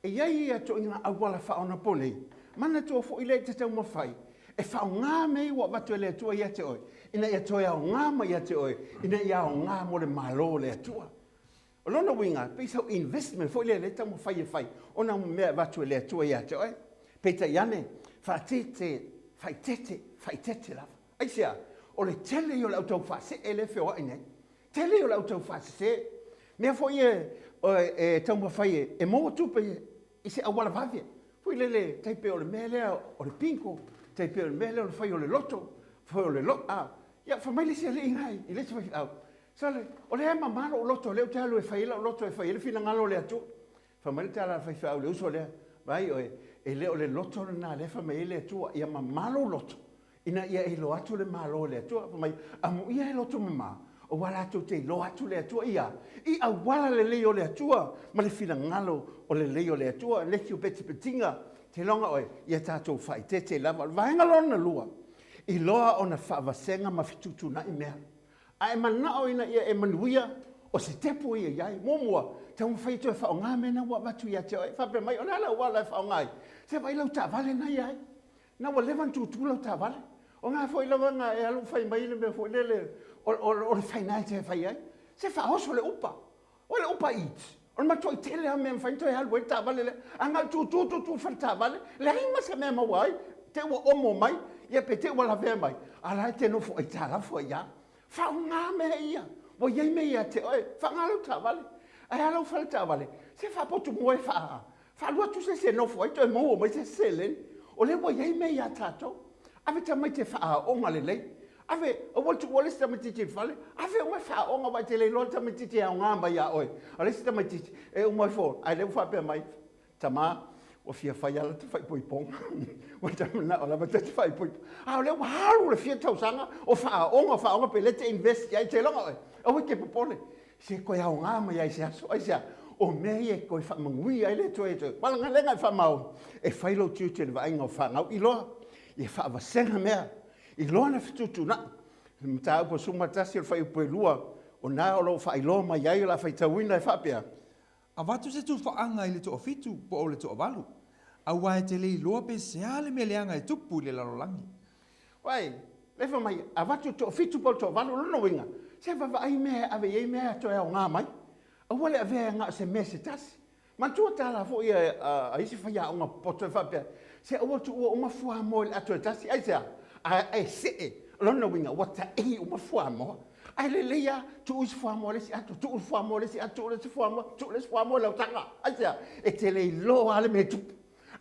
e iai ia to inga awala whaona pone. Mana tua fo i le te tau mawhai. E whao ngā mei wa watu e le atua ia te oi. Ina ia toi au ngā mai ia te oi. Ina ia au ngā mo le malo le atua. O lona winga, peisau investment, fo le tau mo whai e whai. O na mo mea watu e le atua ia te oi. Peita iane, whai tete lava. Aisea, o le tele i o le autau whase e le whio ine. Tele i o le autau whase. Mea fo e tau mo whai e mo tupe i se awala vavia. Fo i le taipe o le mele o le pinko. Te peo le mele o le whai o le loto, whai o le loto, ia whamaile se le ingai, i le te whai au. Sale, o le ema maro o loto, leo te alu e whaila o loto e whaila fina ngalo le atu. Whamaile te ala whai whai le uso lea, vai o e leo le loto na le whamaile atua, ia ma malo loto. Ina ia e lo atu le malo le atua, whamai, amu ia e loto mama, o wala atu te lo atu le atua ia. I a wala le leo le atua, ma le fina ngalo o le leo le atua, le ki o peti petinga, te longa oi, ia tātou whai te lava, vahenga lona lua. I loa o na whaavasenga mawhitutuna I mea. A manao ina ia manuia o se tepo ia iai. Momua, te mwhaito e whaonga mena wa watu ia te oi. Whape mai, o nala wala e whaongai. Se vai lau ta vale na iai. Na wa levan tutu lau ta vale. O ngā fwoi lawa ngā e alu whai mai le me fwoi lele. O le whainai te whai ai. Se whaoso le upa. O le upa eat. O le matoi tele a mea mwhaito e alu e ta vale le. A ngā tutu whai ta vale. Le hai masa mea mawai. Te wa omo mai. Ia pe te wala vea mai. Ala te no fwoi ta la fwoi ia. Whaonga mea ia. Wa iei me ia te oi. Whangalau ta vale. Ai alau whale ta vale. Se whapotu moe wha. Whalua tu se no fwoi. Toi mo mai se selen. O le wa iei me ia tatou. Ave ta mai te wha onga le lei. Ave, o watu wale sta mai titi whale. Ave o mai wha onga mai te lei lo ta mai titi a ngā mai a oi. Ale sta mai titi. E o mai fō. Ai leu whapea mai. Ta mā. O fia whai ala te whai pui pong. O ta mana o lava te whai pui. A o leu haru le fia tausanga. O wha onga pe le te invest. Ai te longa oi. O ke popole. Se koe a ngā mai ai se aso. Ai se o mei e koe wha mangui ai le toe toe. Malanga lenga wha mau. E whailo tiu te le vainga o wha ngau iloa. I whaavasenga mea, I loa na whitutu na. Mta upo sumatasi o whai upo lua, o nā o lo whai loa mai ai la whai tauina e whapea. A watu se tu whaanga I le toa fitu po o le toa walu. A wae te lei loa pe seale me leanga e tupu le larolangi. Wai, lewa mai, a watu toa fitu po toa walu lono winga. Se wawa ai mea ave iei mea toa o ngā mai. A wale a vea ngā se mea se tasi. Mantua tāla fo ia a isi whai a onga poto e whapea. Se o tu o mafua mo le atu tasi ai sa ai se lona winga wata e o mafua mo ai le leia tu is fua mo le si atu tu fua mo le si atu le fua mo tu le fua mo le tanga ai sa e te le lo ale me tu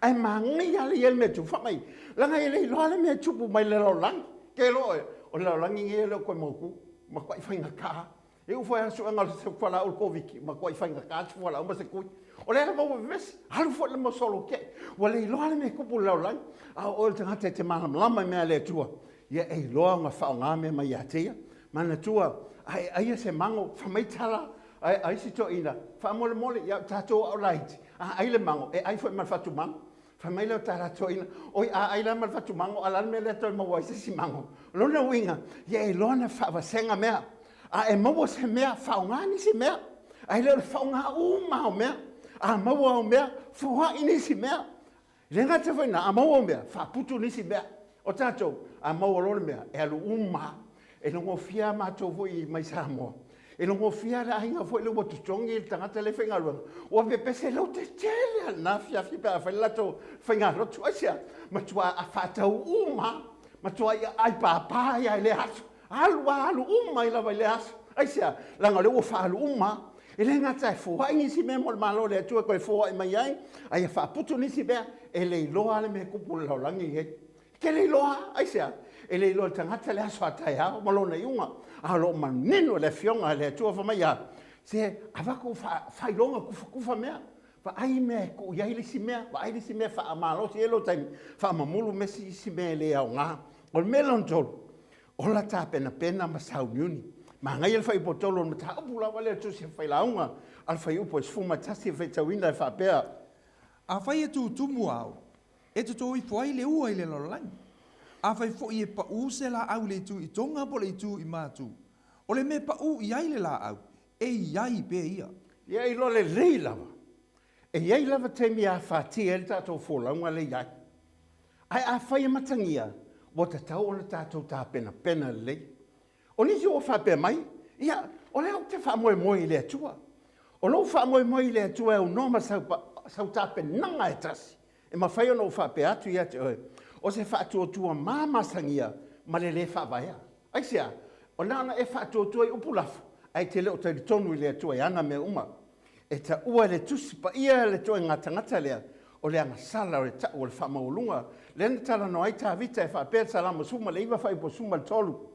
ai mangi ale el me tu fa mai la ngai le lo ale me tu mai le lo lang ke lo o le lang ngi le ko mo ku ma ko fa nga ka e o fa so ngal se fa la o covid ma ko fa nga ka fa la o se ku o le ala mo ves halu fo le mo solo ke wale I loa le me kupu lau lang a o le tangata te malam lama mea le tua ia e loa nga whao ngā mea mai atea mana tua ai se mango whamaitala ai si to ina whamole mole ia tato au laiti ai le mango e ai fo i malfatu mango whamaila o tara to ina oi ai la malfatu mango ala me le to mawai se si mango lona winga ia e loa na whaavasenga mea a e maua se mea whao ngā ni si mea ai le whao ngā umao mea a maua o mea fua ini si mea lenga te whaina a maua o mea wha putu ni si mea o tātou a maua lore mea e alu uma e longo fia mātou fui mai Samoa e longo fia la hinga fui le watu tongi il tangata le whainga luanga o a pese lau te tele na fia fipa a whailato whainga rotu asia matua a whatau uma matua ai pāpā ia le hasu alu uma ila vai le hasu aisia langa le ua whaalu uma e le ngata e fua ingi si me mo malo le atua koe fua I mai ai ai a whaaputu nisi bea e le iloa le me kupu lau langi he ke le iloa aisia e le iloa tangata le aso atai hao malona iunga a lo manino le fionga le atua wha mai a se awako whailonga kufa mea wa ai mea ku iai le si mea wa ai le si mea wha amalo si elo taimi wha mamulu me si mea le au ngā o le melon tolu o la tā pena ma Sauniuni ma ngai el fai potolo ma ta upula wale tu se fai launga al fai upo sfuma tasi fai tawina e whapea. A whai e tu tumu au, e tu toi fwai le ua I le lololangi. A whai fo I e pa u se la au le tu I tonga po le tu I mātu. O le me pa u I ai le la au, e iai pe ia. Ia I lo le rei lava. E iai lava te mi a whatia le tātou fōlaunga le iai. Ai a whai e matangia, o te tau o le tātou tā pena le. O nisi o whapea mai, ia, o leo te whamoe le atua. O leo whamoe le atua e o noma sau tape nanga e tasi. E ma whai ono whapea atu ia te oe. O se whaatua māmasangia ma le whawaya. Aisia, o nana e whaatua I upulafu. Ai te leo te tonu le atua e ana me uma. E ta ua le tusi pa ia le toe ngata lea. O le anga sala o le ta o le whamaulunga. Le tala no ai ta vita e whapea salama suma le iwa whai po suma le tolu.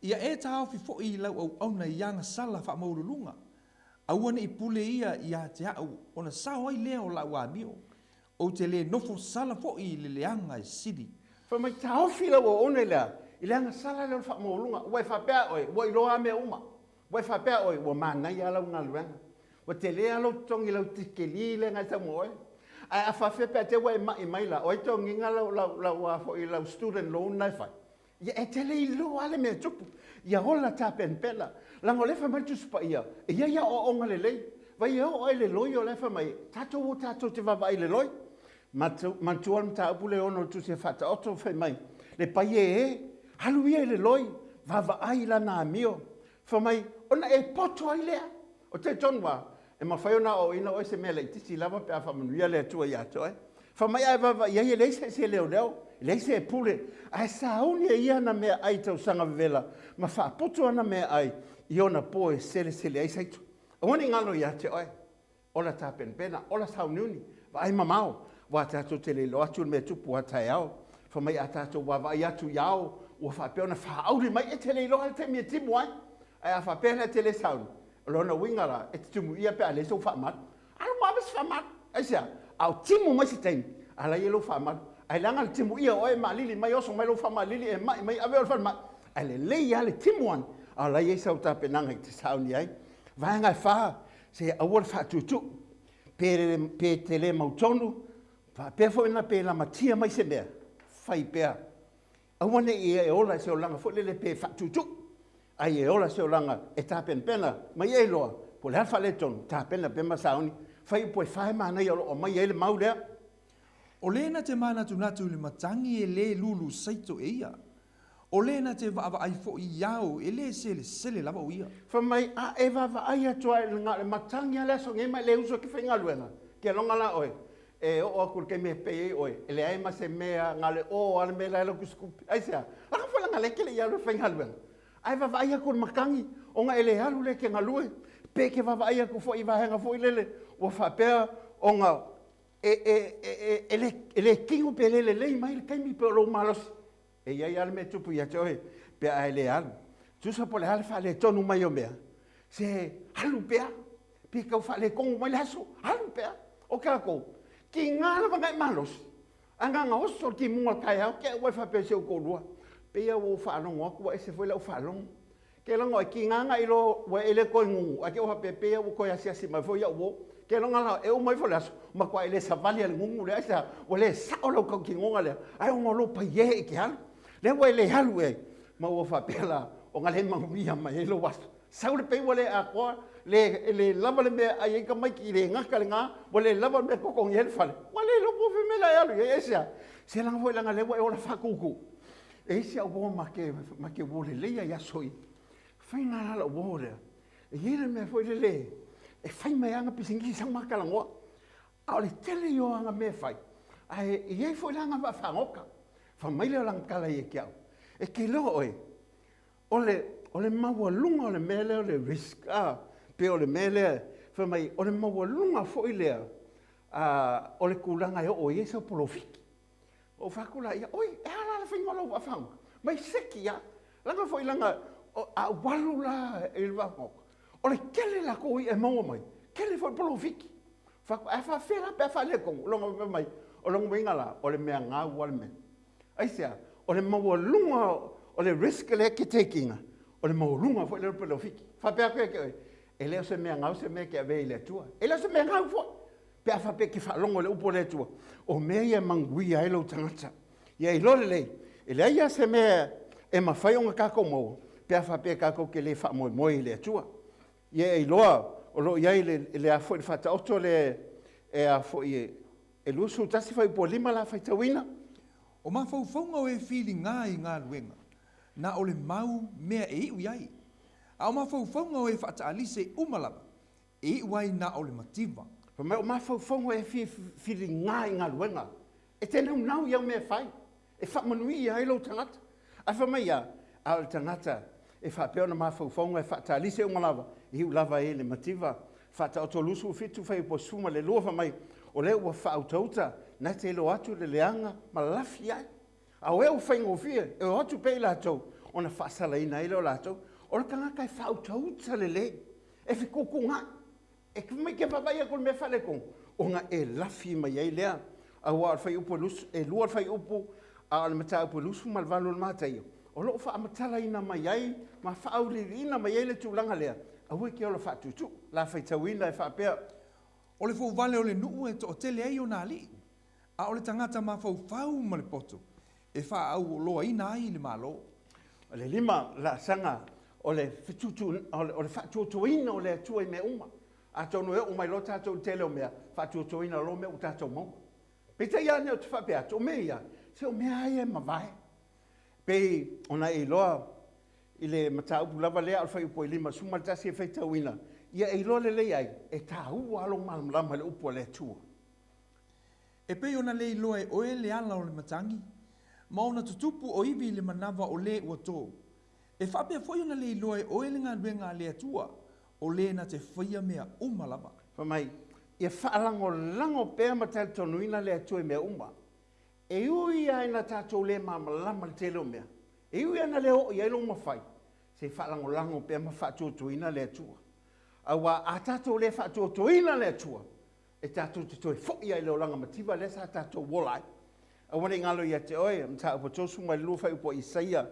Ia e tau fi fo I lau au na ianga sala wha maurulunga. Aua I pule ia te au, o na sao ai lea o lau a mio. O te le nofo sala fo I le leanga sidi. Fa mai tau fi lau o one lea, I leanga sala leo wha maurulunga. Ua whapea oi, ua iloa me uma. Ua whapea oi, ua mānai a lau ngā luenga. Ua te lea lau tongi lau tikeli le ngai tamu oi. A whawhepea te ua mai la, oi tongi ngā lau student loan nai whai. Ia e tele I lo ale me tupu. Ia hola ta pena. Lango lefa mai tu spa ia. Ia o onga lei. Vai o le loi o lefa mai. Tato te vava I le loi. Mantua mta upule ono tu se fata oto fai mai. Le pai halu ia le loi. Vava ai la na mio. Fa mai ona e poto ai lea. O te tonwa. E mawhai ona o ina o se mea lei tisi lava pe a whamanuia lea tua ia to Fa mai ai vava ia le se leo leo. Le se pule. Ai sauni e ia na mea ai tau sanga vela. Ma wha poto ana mea ai. Iona poe sele ai saitu. Wani ngalo ia te oi. Ola ta pena. Ola sauniuni. Va ai mamao. Wa tato te le lo atu me tupu wa tai au. Fa mai a tato wa vai atu iau. Ua wha peona wha auri mai e te le lo te mea timu ai. Ai a wha pena te le sauni. Lona wingara e te tumu ia pe a le so wha mat. Alo mamas wha mat. Ai sea. Au timu mai si taimi. Ala ia lo wha mat. Ai langa le timu ia oe ma lili mai oso mai lo wha ma lili e mai ave o wha mat. Ai le le ia le timu an. Ala ia sau ta penanga I te sauni ai. Vai ngai wha. Se awar wha tutu. Pe te le mautonu. Pe fo ina pe la matia mai se mea. Fai pea. Awane ia e ola se o langa fo le pe wha tutu. Ai e ola se o langa e tā pena. Mai e loa. Po le alfa le tonu. Tā pena ma sauni. Fai po e whae mana I o mai e le mau lea. O lena te mana tu natu le matangi e le lulu saito e ia. O lena te vaava ai fo I iau e le sele lava o ia. Fa mai a e vaava ai atua e ngā le matangi a le aso ngai mai le uso ki whainga luenga. Kia longa la oe. E o akul ke me pe oe. E le ai ma se mea ngā le o ale me la elo kuskupi. Ai sea. Laka whalanga le ke le iau le whainga luenga. Ai va vai ko makangi o nga ele halu le ke ngalue pe ke va vai ko fo I va hanga fo I lele o fa pe o nga ele kingu pe lele le mai kai mi pe lo malos e ia al me tupu ia toe pe a ele al tu sa po le hal fa le tonu mai o mea se halu pe ka fa le kong mai laso halu pe o ka ko ki ngala va ngai malos anga nga oso ki mua kai ha ke wa fa pe se ko lua pe ia o fa no ngok wa se foi la fa long ke lo ngoi ki nganga I lo wa ele ko ngu a ke o pe pe o ko ya si ma foi ya wo ke lo ngala e o mai fo las ma kwa ele sa vali al ngu le sa o le sa o lo ko ki ngu le ai o lo pa ye ke hal le wa ele halu e ma o fa pe la o ngale ma mi ma e lo was sa o le pe wale a ko le lava le me ai ka mai ki le ngaka le nga o le lava me ko ko ngel fa wale lo po fe me la ya lu e sa se la foi la ngale wa o la fa kuku e se o bo ma ke wole le ya soi fai na la wole e hira me foi le e fai mai anga pisingi sang maka la ngo a le tele yo anga me fai ai e foi la nga fa ngoka fa mai le lang kala ye kia e ke lo oi ole maua lunga ole mele ole risk pe ole mele fa mai ole maua lunga foi le ole kulanga yo o ye so profiki o fakula ia oi e ala la finga lo afang mai sekia langa foi langa a walula e va o le kele la ko e mo mai kele foi profiki fa fa fera pe fa le kon lo mai o lo winga la o le mea nga wal me ai sia o le mo lunga o le risk le ke taking o le mo lunga foi le profiki fa pe ke e le se mea nga se me ke ave le tua e le se mea nga foi pe a whape ki whalongo le upo le tua. O mea ia mangui a elo tangata. Ia I lore lei. E le ia se mea e mawhai o ngā kako mau. Pe a whape kako ke le wha moe le tua. Ia I loa. O lo ia le a fwoi whata oto le e a fwoi e lusu tasi whai po lima la whai tawina. O ma whauwhaunga o e whili ngā I ngā luenga. Na o le mau mea e iu iai. A o ma whauwhaunga o e whata alise umalama. E iu ai na o le mativa. Pa mai o mawhauwhaunga e whiri ngā I ngā luenga. E tēnau nau iau mea whai. E whamanui I lo tangata. A whamai a le tangata e whapeo na mawhauwhaunga e whata alise umalawa. I hiu lava e le mativa. Whata o to lusu fitu whai po suma le lua whamai. O leo ua whautauta na te lo atu le leanga ma lafi ai. A o eo whaingo fia e o atu pei lātou. O na whasala ina i leo lātou. O le kangaka e whautauta le le. E whikuku ngā. E kumai ke papai a me whale kong. O ngā e lafi mai ei lea. A ua al whai upo lusu, e lua al whai upo a le mata upo lusu ma le valo le mātai. O loo wha amatala ina mai ei, ma whauriri ina mai ei le tūlanga lea. A ue ke o le whatutu, la whai tauina e whapea. O le fau vale o le nuu e to o tele ei o nā li. A o le tangata ma fau fau ma le poto. e wha au loa ina ai le malo. O le lima la sanga o le whatutuina o le atua I mea uma. A tonu e umai lo tātou tele o mea whatutuina lo mea o tātou mau. Peta ia ne o te whapea o mea ia, se o mea ai e mawai. Pei ona e loa I le mataupu lava lea al whai upo I lima sumatasi e whaitauina. Ia e loa le lei ai, e tā ua alo malamlama le upo le atua. E pei ona le iloa e oe le ala o le matangi, ma ona tutupu o iwi le manawa o le ua tō. E whapea foi ona le iloa e oe le ngā luenga le atua, o le na te whaia mea umalama. Whamai, ia whaalango lango pēr matai tonuina le atua mea uma. E ui ai na tātou le mamalama le tele o mea. E ui ana le o ia ilo mawhai. Se whaalango lango pēr ma whatutuina le atua. Awa a tātou le whatutuina le atua. E tātou te toi fōi ai leo langa mativa le sa tātou wolai. A wane ngalo ia te oe, mta upo tosu mai lua whai upo Isaia,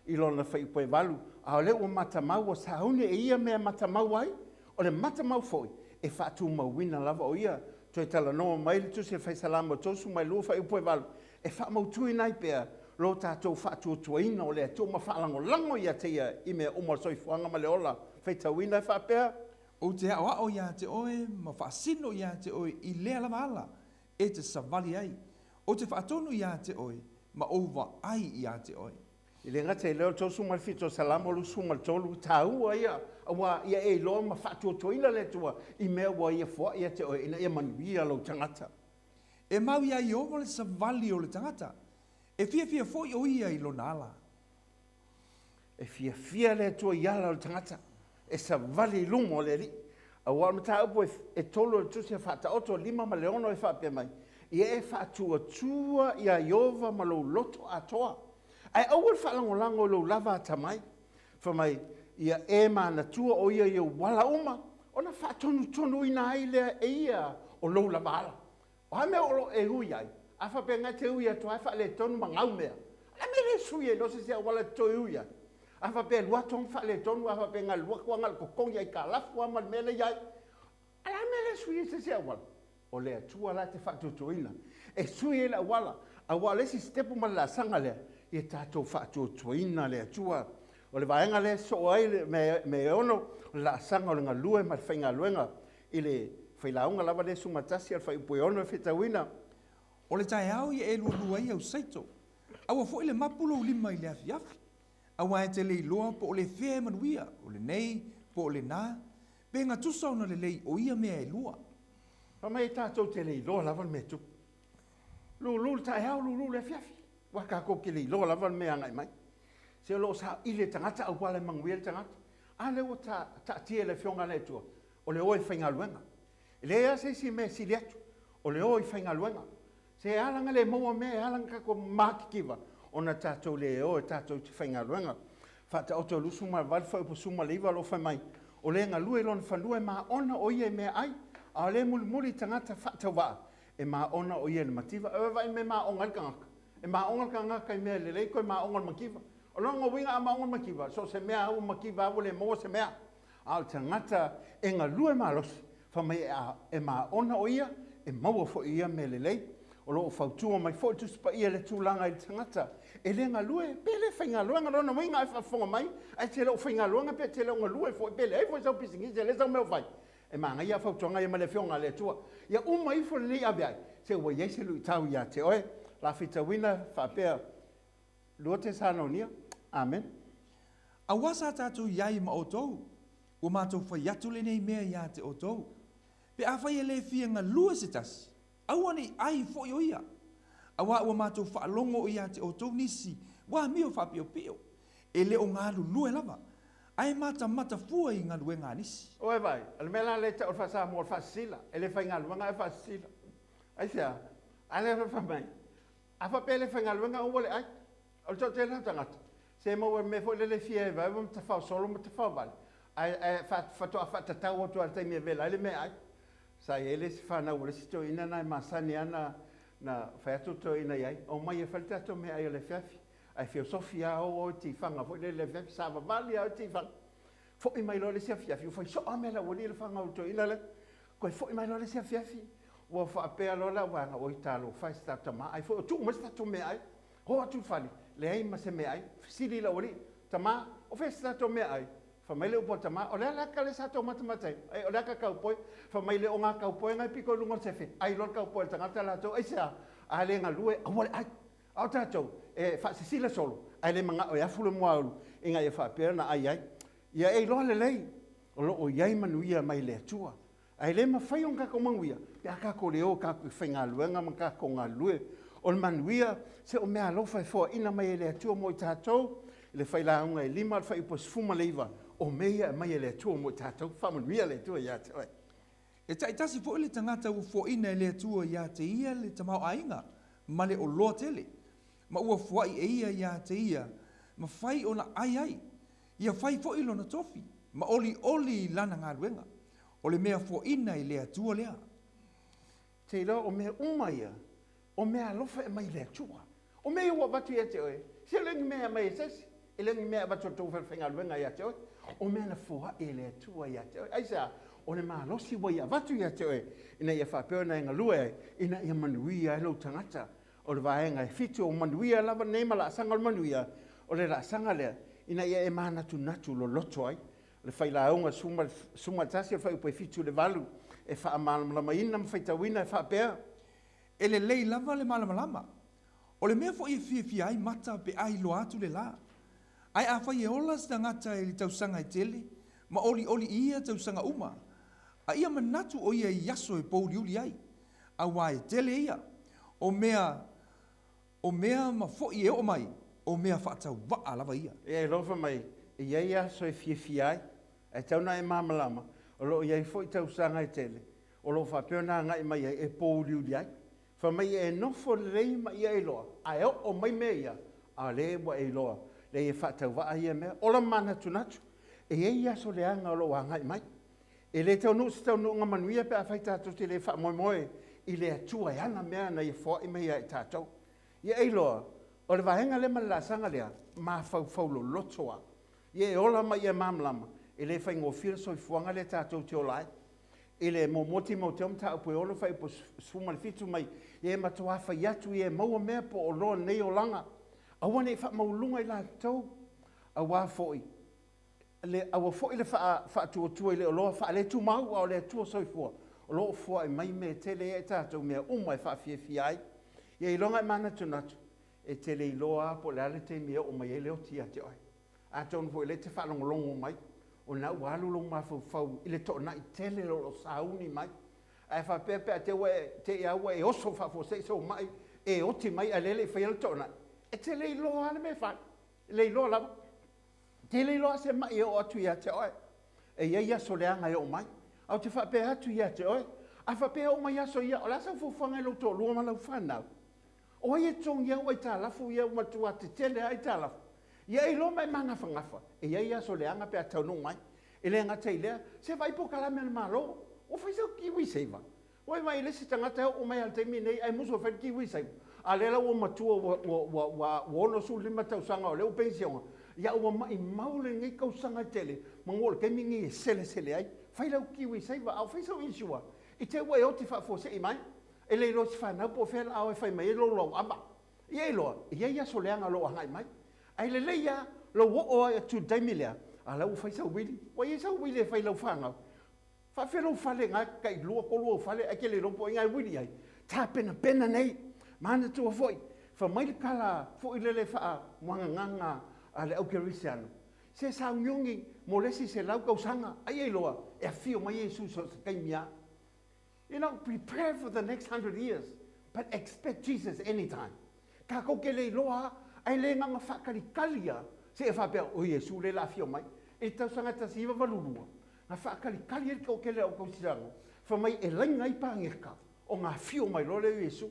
ilo na whai upo e walu. A o le ua matamau o saune e ia mea matamau ai, o le matamau fōi, e whatu mauina lava o ia, toi tala noa mai le tusi e whai salama tosu mai lua whai upo e walu. E wha mautui nai pēr, lo tātou whatu tuaina o le atua ma whaalango lango ia te ia, I mea umar soifuanga ma le ola, whai tauina e wha pēr. O te ao ia te oe, ma whaasino ia te oe, I lea lava ala, e te savali ai. O te whaatonu ia te oe, ma ova ai ia te oe. I le ngata I leo tosu mal fito salamo lu sumal tolu tāua ia, awa ia e loa ma whatu toina le tua, I mea wa ia fua ia te oe, ina ia manuia lau tangata. E mau ia I ova le savali o le tangata, e fia foi o ia I lona ala. E fia le tua ia lau tangata. E sa vali lumo le ri. A wā mata upo e tolo e tusi a whata oto lima ma leono e whapea mai. Ia e whatua tua ia iova ma lo loto atoa. Ai awal whalango lango lo lava ata mai. Whamai ia e mana tua o ia ia wala uma. Ona whatonu tonu ina ai lea e ia o lo lava ala. O hame o lo e hui ai. A whapea ngai te hui atoa e whale tonu ma ngau mea. A me le sui e no se sea wala to hui ai. A whapea lua tong whale tonu, a whapea ngā lua kua ngā kokongi ai ka lafu a mal mele iai. Ala mele sui e se sea wala. O lea tua la te whatutuina. E sui e la wala. A wala si stepu ma la sanga lea. I tātou whatutuina lea tua. O le vaenga lea so ai me ono la sanga o le ngā lua ma whainga luenga. I le whailaunga lava le sumatasi al whaipue ono e whetawina. O le tae au I e lua I au saito. Awa fo I le mapulo lima I le afiafi. Awa e te lei loa po o le whea manuia, o le nei, po o le nā. Pe ngā tusa ona le lei o ia mea e lua. Pamai tātou te lei loa lawan me tu. Lulu tae au lulu le fiafi. Waka ko ke lei loa lawan me angai mai. Se lo sa ile tangata au wale manguia tangata. A leo ta tia le fionga le tua. O le oi whainga luenga. Lea se si me si leatu. O le oi whainga luenga. Se alanga le moa me alanga ko makikiwa. Ona tātou le o e tātou te whainga ruanga. Whata oto lusu ma walwha upo suma leiwa lo whai mai. O le ngā lue lona whanua e maa ona o ia e mea ai. A le muli tangata whata waa. E maa ona o ia le mativa. E wai me maa ongal kangaka. E maa ongal kangaka I mea le leiko e maa ongal makiwa. O longa winga a maa ongal makiwa. So se mea au makiwa au le moa se mea. A tangata e ngā lue maa losi. Whamai e maa ona o ia. E maua fo ia me le leiko. O loo whautua mai fo tu spa ia le tūlanga I le tangata. E le ngā lue, pele whainga luanga rona winga e whafonga mai. Ai te leo whainga luanga pe te leo ngā lue fo pele. Ei fo sau pisingi te le sau meo whai. E maa ngai a whautua ia ma le whionga le tua. Ia uma I fo le nei abiai. Se ua yeise lui tau ia te oe. La whita wina whapea. Lua te sanonia. Amen. A wasa tātou iai ma o tou. Ua mātou whaiatu le nei mea ia te o tou. Pe a whai e le fia ngā lua se tasi. Awane ai fo yo ia. Awa ua mātou whaalongo o ia te o tau nisi. Wa mio whapio pio. E leo ngā lulu e lava. Ai mata fua I ngā lue ngā nisi. Oe vai. Al mela le te o whasa mo o whasila. E le whainga luanga e whasila. Ai sea. Ai le whamai. A whape le whainga luanga o wale ai. O le tau te lau tangata. Se mo me fo le fia e vai. Mo te whao solo mo te whao vale. Ai whatoa whatatau o tua taimi e vela. Ai le me ai. Sa ele se fa na ule sito ina na masani ana na fatu to ina yai o mai e falta to me ai le fiafi ai filosofia o ti fanga fo le fiafi sa va vali o ti fanga fo I mai lo le fiafi fo so amela o le fanga o to ina le ko fo I mai lo le fiafi o fa pe lo la wa o italo fa sta to ma ai fo tu mo sta to me ai Ho atu fali, le ai ma se me ai, sili la ori, tama, o fe sato me ai. Fa mai le upo tama, o le ala ka le sato matamatai, ai o le ka kaupoi, fa mai le o ngā kaupoi ngai piko lunga sefe, ai lor kaupoi tangata lato, ai sea, a le ngā lue, a wale ai, au tātou, e fa se sila solo, ai le manga o ia fulu moaulu, inga ia fa pera na ai ai, ia ei loa le lei, o lo o iai manuia mai le atua, ai le ma fai on kako manguia, pe a kako leo kako fai ngā luenga ma kako ngā lue, o le manuia, se o mea lofa e fo ina mai le atua mo i tātou, le fai la unga e lima, le fai upo sfuma leiva, o mea mai le atua mo i tātou, fa manuia le atua ia te oi. E taitasi fo le tangata u fo ina le atua ia te ia le tamau ainga, ma le o loa tele, ma ua fuai e ia te ia, ma fai ona ai, ia fai fo ilo na tofi, ma oli lana ngā ruenga, o le mea fo ina i le atua lea. Te ilo o mea umaia, o mea lofa e mai le atua, o mea ua batu ia te oi, se lengi mea mai e sesi, e lengi mea batu tau whenga ruenga ia te oi, o mea na fua e le atua ia te oi, aisa, o le maa losi wa ia batu ia te oi, ina ia whapeo na inga lue, ina ia manuia e lau tangata, o le vaenga e fitu o manuia lava neima la asanga o manuia, o le la asanga lea, ina ia e maa natu lo loto ai, le whai la aunga suma tasi o whai upo e fitu le valu, e wha malama ina mwhaitawina e whapea. E le lei lava le malama, o le mea fo i fia ai mata pe ai lo atu le la. Ai a whai e olas da ngata e li tausanga i tele, ma oli ia tausanga uma. A ia manatu o ia i aso e pouri uli ai. A wai tele ia, o mea ma fo i e o mai, o mea whaatau waa lava ia. E lofa mai, e iai aso e fia ai, e tauna e mamalama, o lo iai fo i tausanga i tele, o lo whapeo na ngai mai e pouri uli ai. Fa mai e nofo rei ma ia e loa, a eo o mai mea ia, a le wa e loa, le e whaatau waa ia mea, o la mana tunatu, e iai aso le anga o lo wangai mai. E le tau nusi tau nunga manuia pe a whai tātou te le wha moe i le atua e ana mea na i fo i mea e tātou. Ia e loa, o le wahenga le malasanga lea, ma fau lo lotoa. Ia e ola mai e mamlama, e le whai ngō whira soi fuanga le tātou te olai. E le moti mo te omta upo e olo whai po suma le fitu mai, e e matoa whai atu i e maua mea po o loa nei o langa. Awane e wha maulunga i la tau, a wā foi. Awa foi le wha tua i le o loa, wha le tu mau o le tua soi fua. O loa fua i mai me tele e tātou mea uma e wha fia ai. Ia i longa i mana tunatu, e tele i loa po le ale te mea o mai e leo tia te oi. A tonu fo i le te wha longo mai. O na walu long ma fau i le tona i tele lo sauni mai. Ai fa pepe a te ia e oso fa fo se so mai e oti mai a lele fa il tona. E te le lo ale me fa. Le lo la. Te le lo se mai o atu ia te oi. E ia so le anga o mai. Au te fa pe atu ia te oi. A fa pe o mai so ia o la sa fo fanga lo to lo ma la fa na. O ia tong ia o ta la fu ia ma tu ate tele ai ta la. Ia i lo mai manga whangafa. E ia so le anga pe a taunu mai. E le ngata i lea, se vai po kalame na malo. O whai sau kiwi seiva. Oi mai le se tangata o mai al teimi nei, ai muso whai kiwi seiva. A lela o matua wa ono su lima tausanga o leo pensionga. Ia o mai maule ngai kausanga tele. Mangol ke mingi e sele ai. Whai lau kiwi seiva, au whai sau insua. I te ua e o te whafose i mai. E le lo si whanau po whela au e whai mai e lo lau amba. Ia i loa, ia so leanga lo angai mai. Ai le leia lo o e tu daimilea a lau fai sau wili wa ia sau wili fai lau fanga fa fe lo fale nga kai lua ko lo fale a ke le rompo inga wili ai ta pena nei mana tu foi fa mai kala foi le fa nganga ale au ke risiano se sa nyungi mo lesi se lau kausanga ai loa e fio mai Jesus so kai mia. You know, prepare for the next 100 years but expect Jesus anytime ka ko ke le loa ai le nga whakari kalia, se e whapea o Iesu le la fio mai, e tau sanga tasiwa walurua. Nga whakari kalia e kau kele au kausirango, wha mai e lainga i pāngeka, o ngā fio mai lo le Iesu.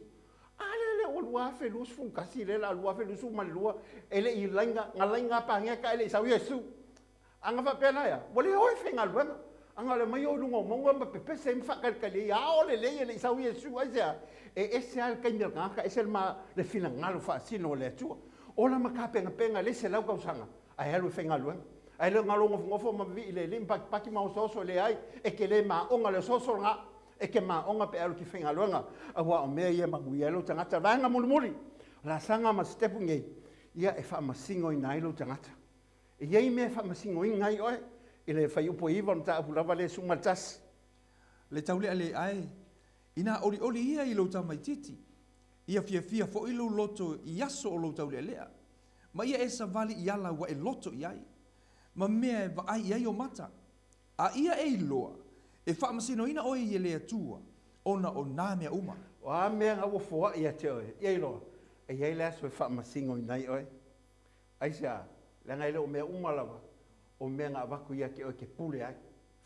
Ale le o lua fe lus fungkasi le la lua fe lusu malua, e le i lainga, nga lainga pāngeka e le isau Iesu. Anga whapea naia, wale hoi whenga luenga, anga le mai o lungo monga ma pepe se mwhakari kalia, ia o le le isau Iesu, aisea, e ese al kaimia ngaka, ese ma le fina ngalu wha sino le atua. Ola makapenga le se lau kausanga. Ai halu whenga luenga. Ai le ngalongo ngofo ma vi le limpa paki ma soso le ai e ke le ma onga le soso nga e ke ma onga pe alu ki whenga luenga. A wa o mea ia mangu ielo tangata vanga mulimuli. La sanga ma stepu ngai. Ia e whaamasingo i nailo tangata. E iei mea whaamasingo i ngai oe. I le whai upo iwa ta apulawa le sumatas. Le taule ale ai. Ina ori ori ia i lo tamai titi. Ia fia fo i lo loto i aso o lo taule alea. Ma ia e sa vali i ala wa e loto i ai. Ma mea va ai ai o mata. A ia e loa. E whaamasino ina oe i lea tua. Ona o nā mea uma. O a mea ngā wafoa i a te oe. Iei loa. E iei lea so e whaamasingo i nai oe. Aisa, le ngai le o mea umalawa. O mea ngā waku i a te oe ke pule ai.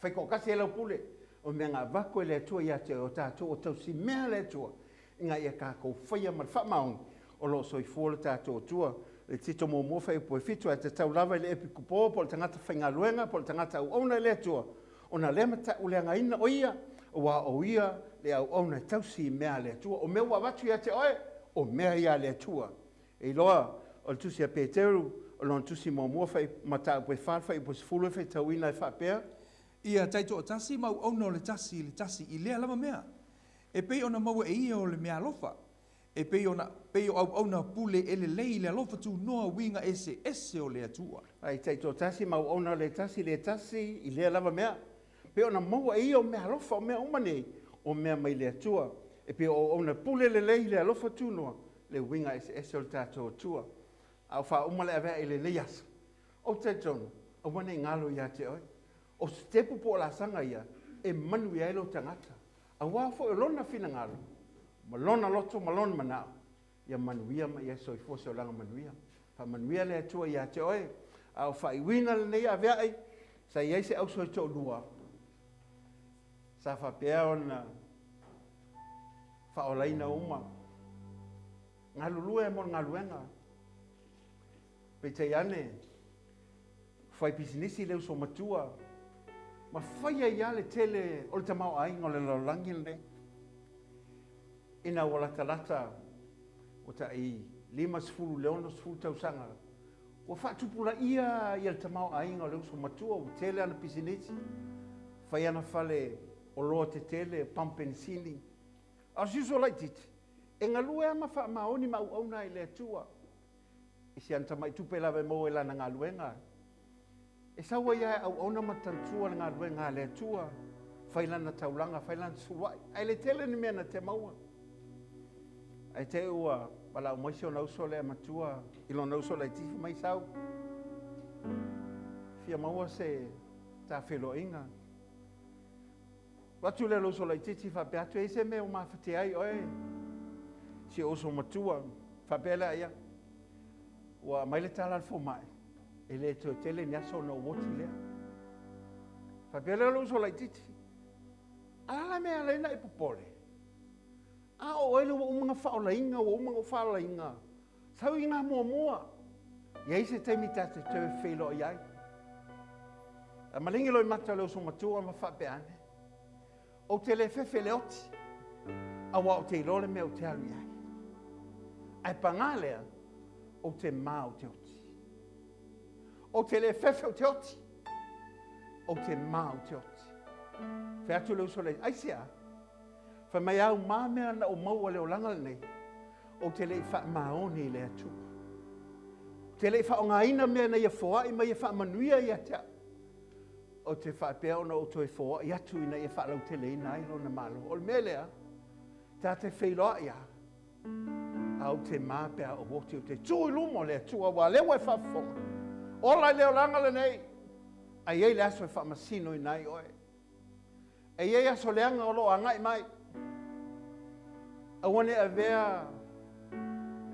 Whai ko kasi e lau pule. O mea ngā waku e lea tua i a te oe o tātou o tau si mea lea tua. Inga ia kā kou whaia mar whamaong. O lo so i fuola tātou o tua. Le tito mō mōwhai po e fitu a te tau lawa i le epi kupo. Po le tangata whainga luenga. Po le tangata au auna i lea tua. O na lea mata u lea ngaina o ia. O wa o ia le au auna i tau si mea lea tua. O mea ua watu i a te oe. O mea ia lea tua. E loa o le tusi a Peteru. O lona tusi mō mōwhai mata po e whārwhai po se fulu whai tau ina i whapea. Ia taito o tasi mau auna o le tasi i lea lama mea. E pei ona maua e ia o le mea alofa. E pei o au auna pule ele lei le alofa tu noa winga ese o le atua. Ai taito tasi mau auna le tasi i lea lava mea. Pei ona maua e ia o mea alofa o mea umane o mea mai le atua. E pei o auna pule le lei le alofa tu noa le winga ese o le tato o tua. Au wha umale avea e le leias. O taitonu, a wane ngalo ia te oi. O stepu po la sanga ia e manu ia ilo tangata. A wafo e lona fina ngalo. Malona loto, malona manao. Ia manuia ma ia soi fose o langa manuia. Pa manuia le atua ia te oe. Au wha iwina le nei avea ai. Sa iei se au soi tō lua. Sa wha pea ona wha o laina uma. Ngā lulua e mon ngā luenga. Pei te ane. Whai pisinisi leo so matua. Ma whaia ia le tele o le tamau ainga o le lolangi le. Ina wala talata o ta i 5 leono sfulu tausanga. Wa whaatupula ia le tamau ainga o leo so matua o tele ana pisinisi. Whai ana whale o loa te tele pump and ceiling. As usual like it. E ngā lue ama wha maoni mau auna i le atua. E si anta mai tupe lawe mo e lana ngā luenga. E sawa ia au ona matantua ngā luenga le atua. Whailana taulanga, whailana suwai. Ai le tele ni mea na te maua. Ai te ua, wala o moisi o nauso le amatua. Ilo nauso le tifu mai sau. Fia maua se ta whilo inga. Watu le lauso le titi whapeatu e se me o mawhate ai oe. Si oso matua, whapela ia. Ua mai le tala alfo mai. E le to tele ni aso no woti lea. Whapela lauso le titi. Ala mea leina i popole. A o ele o mga whaolainga, o mga whaolainga. Sau i ngā mua. Iei se teimi tate te whilo i ai. A malingi loi mata leo so matua ma whapeane. O te le whewhe le oti. A wa o te ilole me o te alu i ai. Ai pangalea o te mā o te oti. O te le whewhe o te oti. O te mā o te oti. Wheatu leo so le aisia. Wha mai au māmea na o maua leo langa nei. O te le wha maoni le atu. Te le wha o ngā ina mea na ia whoa i mai wha manuia i atea. O te wha pēo na o toi whoa i atu ina ia wha lau te le ina ilo na malo. O le melea, tā te whiloa ia. Au te mā pēa o woti o te tui lumo le atu a wā lewa e wha whonga. O lai leo langa le nei. A iei le aso e wha masino i nai oe. E iei aso leanga o lo angai mai. A wane a vea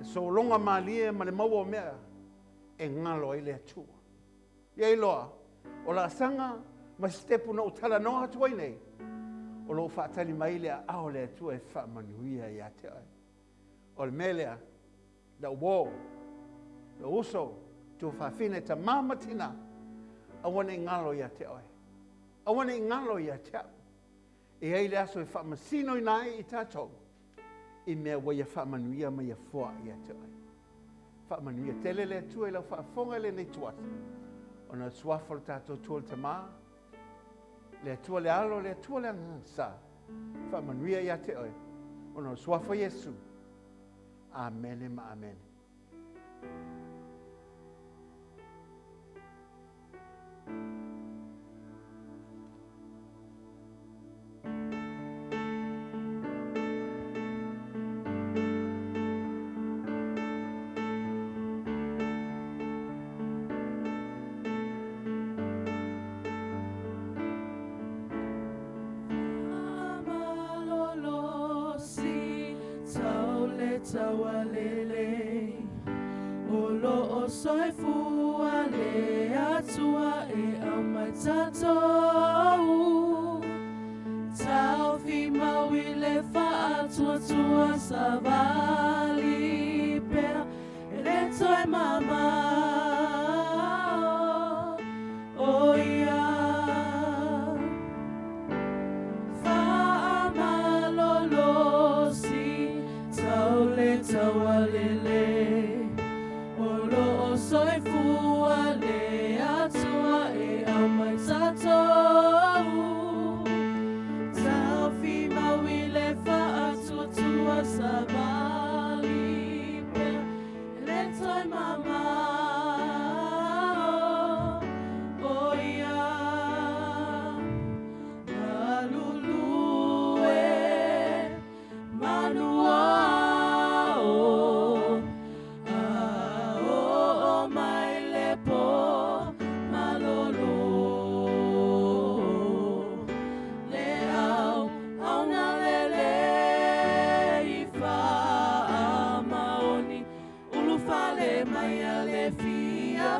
so longa malie ma le maua o mea e ngalo i le atua. Iei loa, o la sanga ma stepu na utala no hatuai nei. O lo whaatali mai le a ao le atua e wha manuia i ate ai. O le melea, la uo, la uso, tu whawhine ta mamatina, a wane ngalo i ate ai. A wane ngalo i ate ai. E ei le aso e wha masino i nai i tātou. I mea wai a whaamanuia mai a whoa i ate ai. Whaamanuia tele le atua i lau whaafonga le nei tuata. O na suafo le tātou tua le tamā. Le atua le alo, le atua le angasa. Whaamanuia i ate ai. O na suafo Yesu. Amen ma amen. Tawalele Olo o soifu ale atua e amatato Tau fi mawile fa atua tua savali per Ereto e mama Oh yeah Tawalele Olo o soifu ale atua e amatato Tau fi mawile fa atua tua sabali per Leto e mama Oh yeah Malulue Manua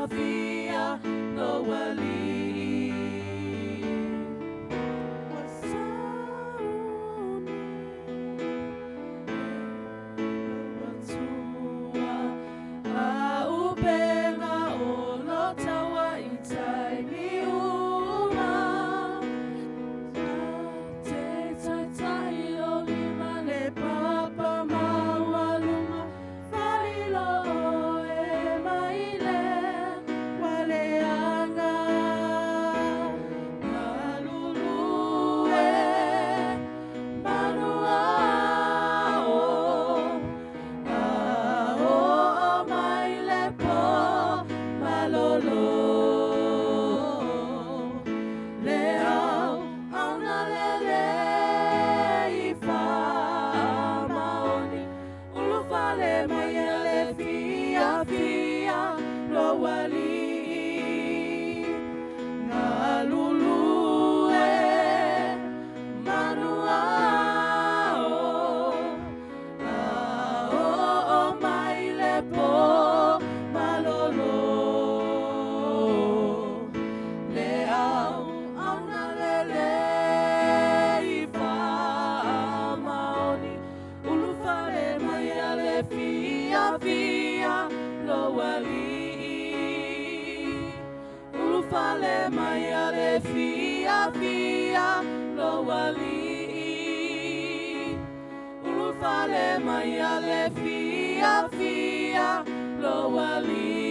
Fia no wali Watua Aubenga Olotawa Itai Miuma Te tai Lolima Le Papa Mawaluma Falilo E Maile Waleanga Nalulue Manuao Ao Mailepo Malolo Leao Aunalele Ifa Maoni Ulufale Mayele Fia Fia Lowali Nalulue Manuao Ao Mailepo Malolo Leao Aunalele Ifa Maoni Ulufale Mayele Fia Fia Lowali Ulufale Mayale Fia Fia Lowali Ulufale Mayale Fia Fia Lowali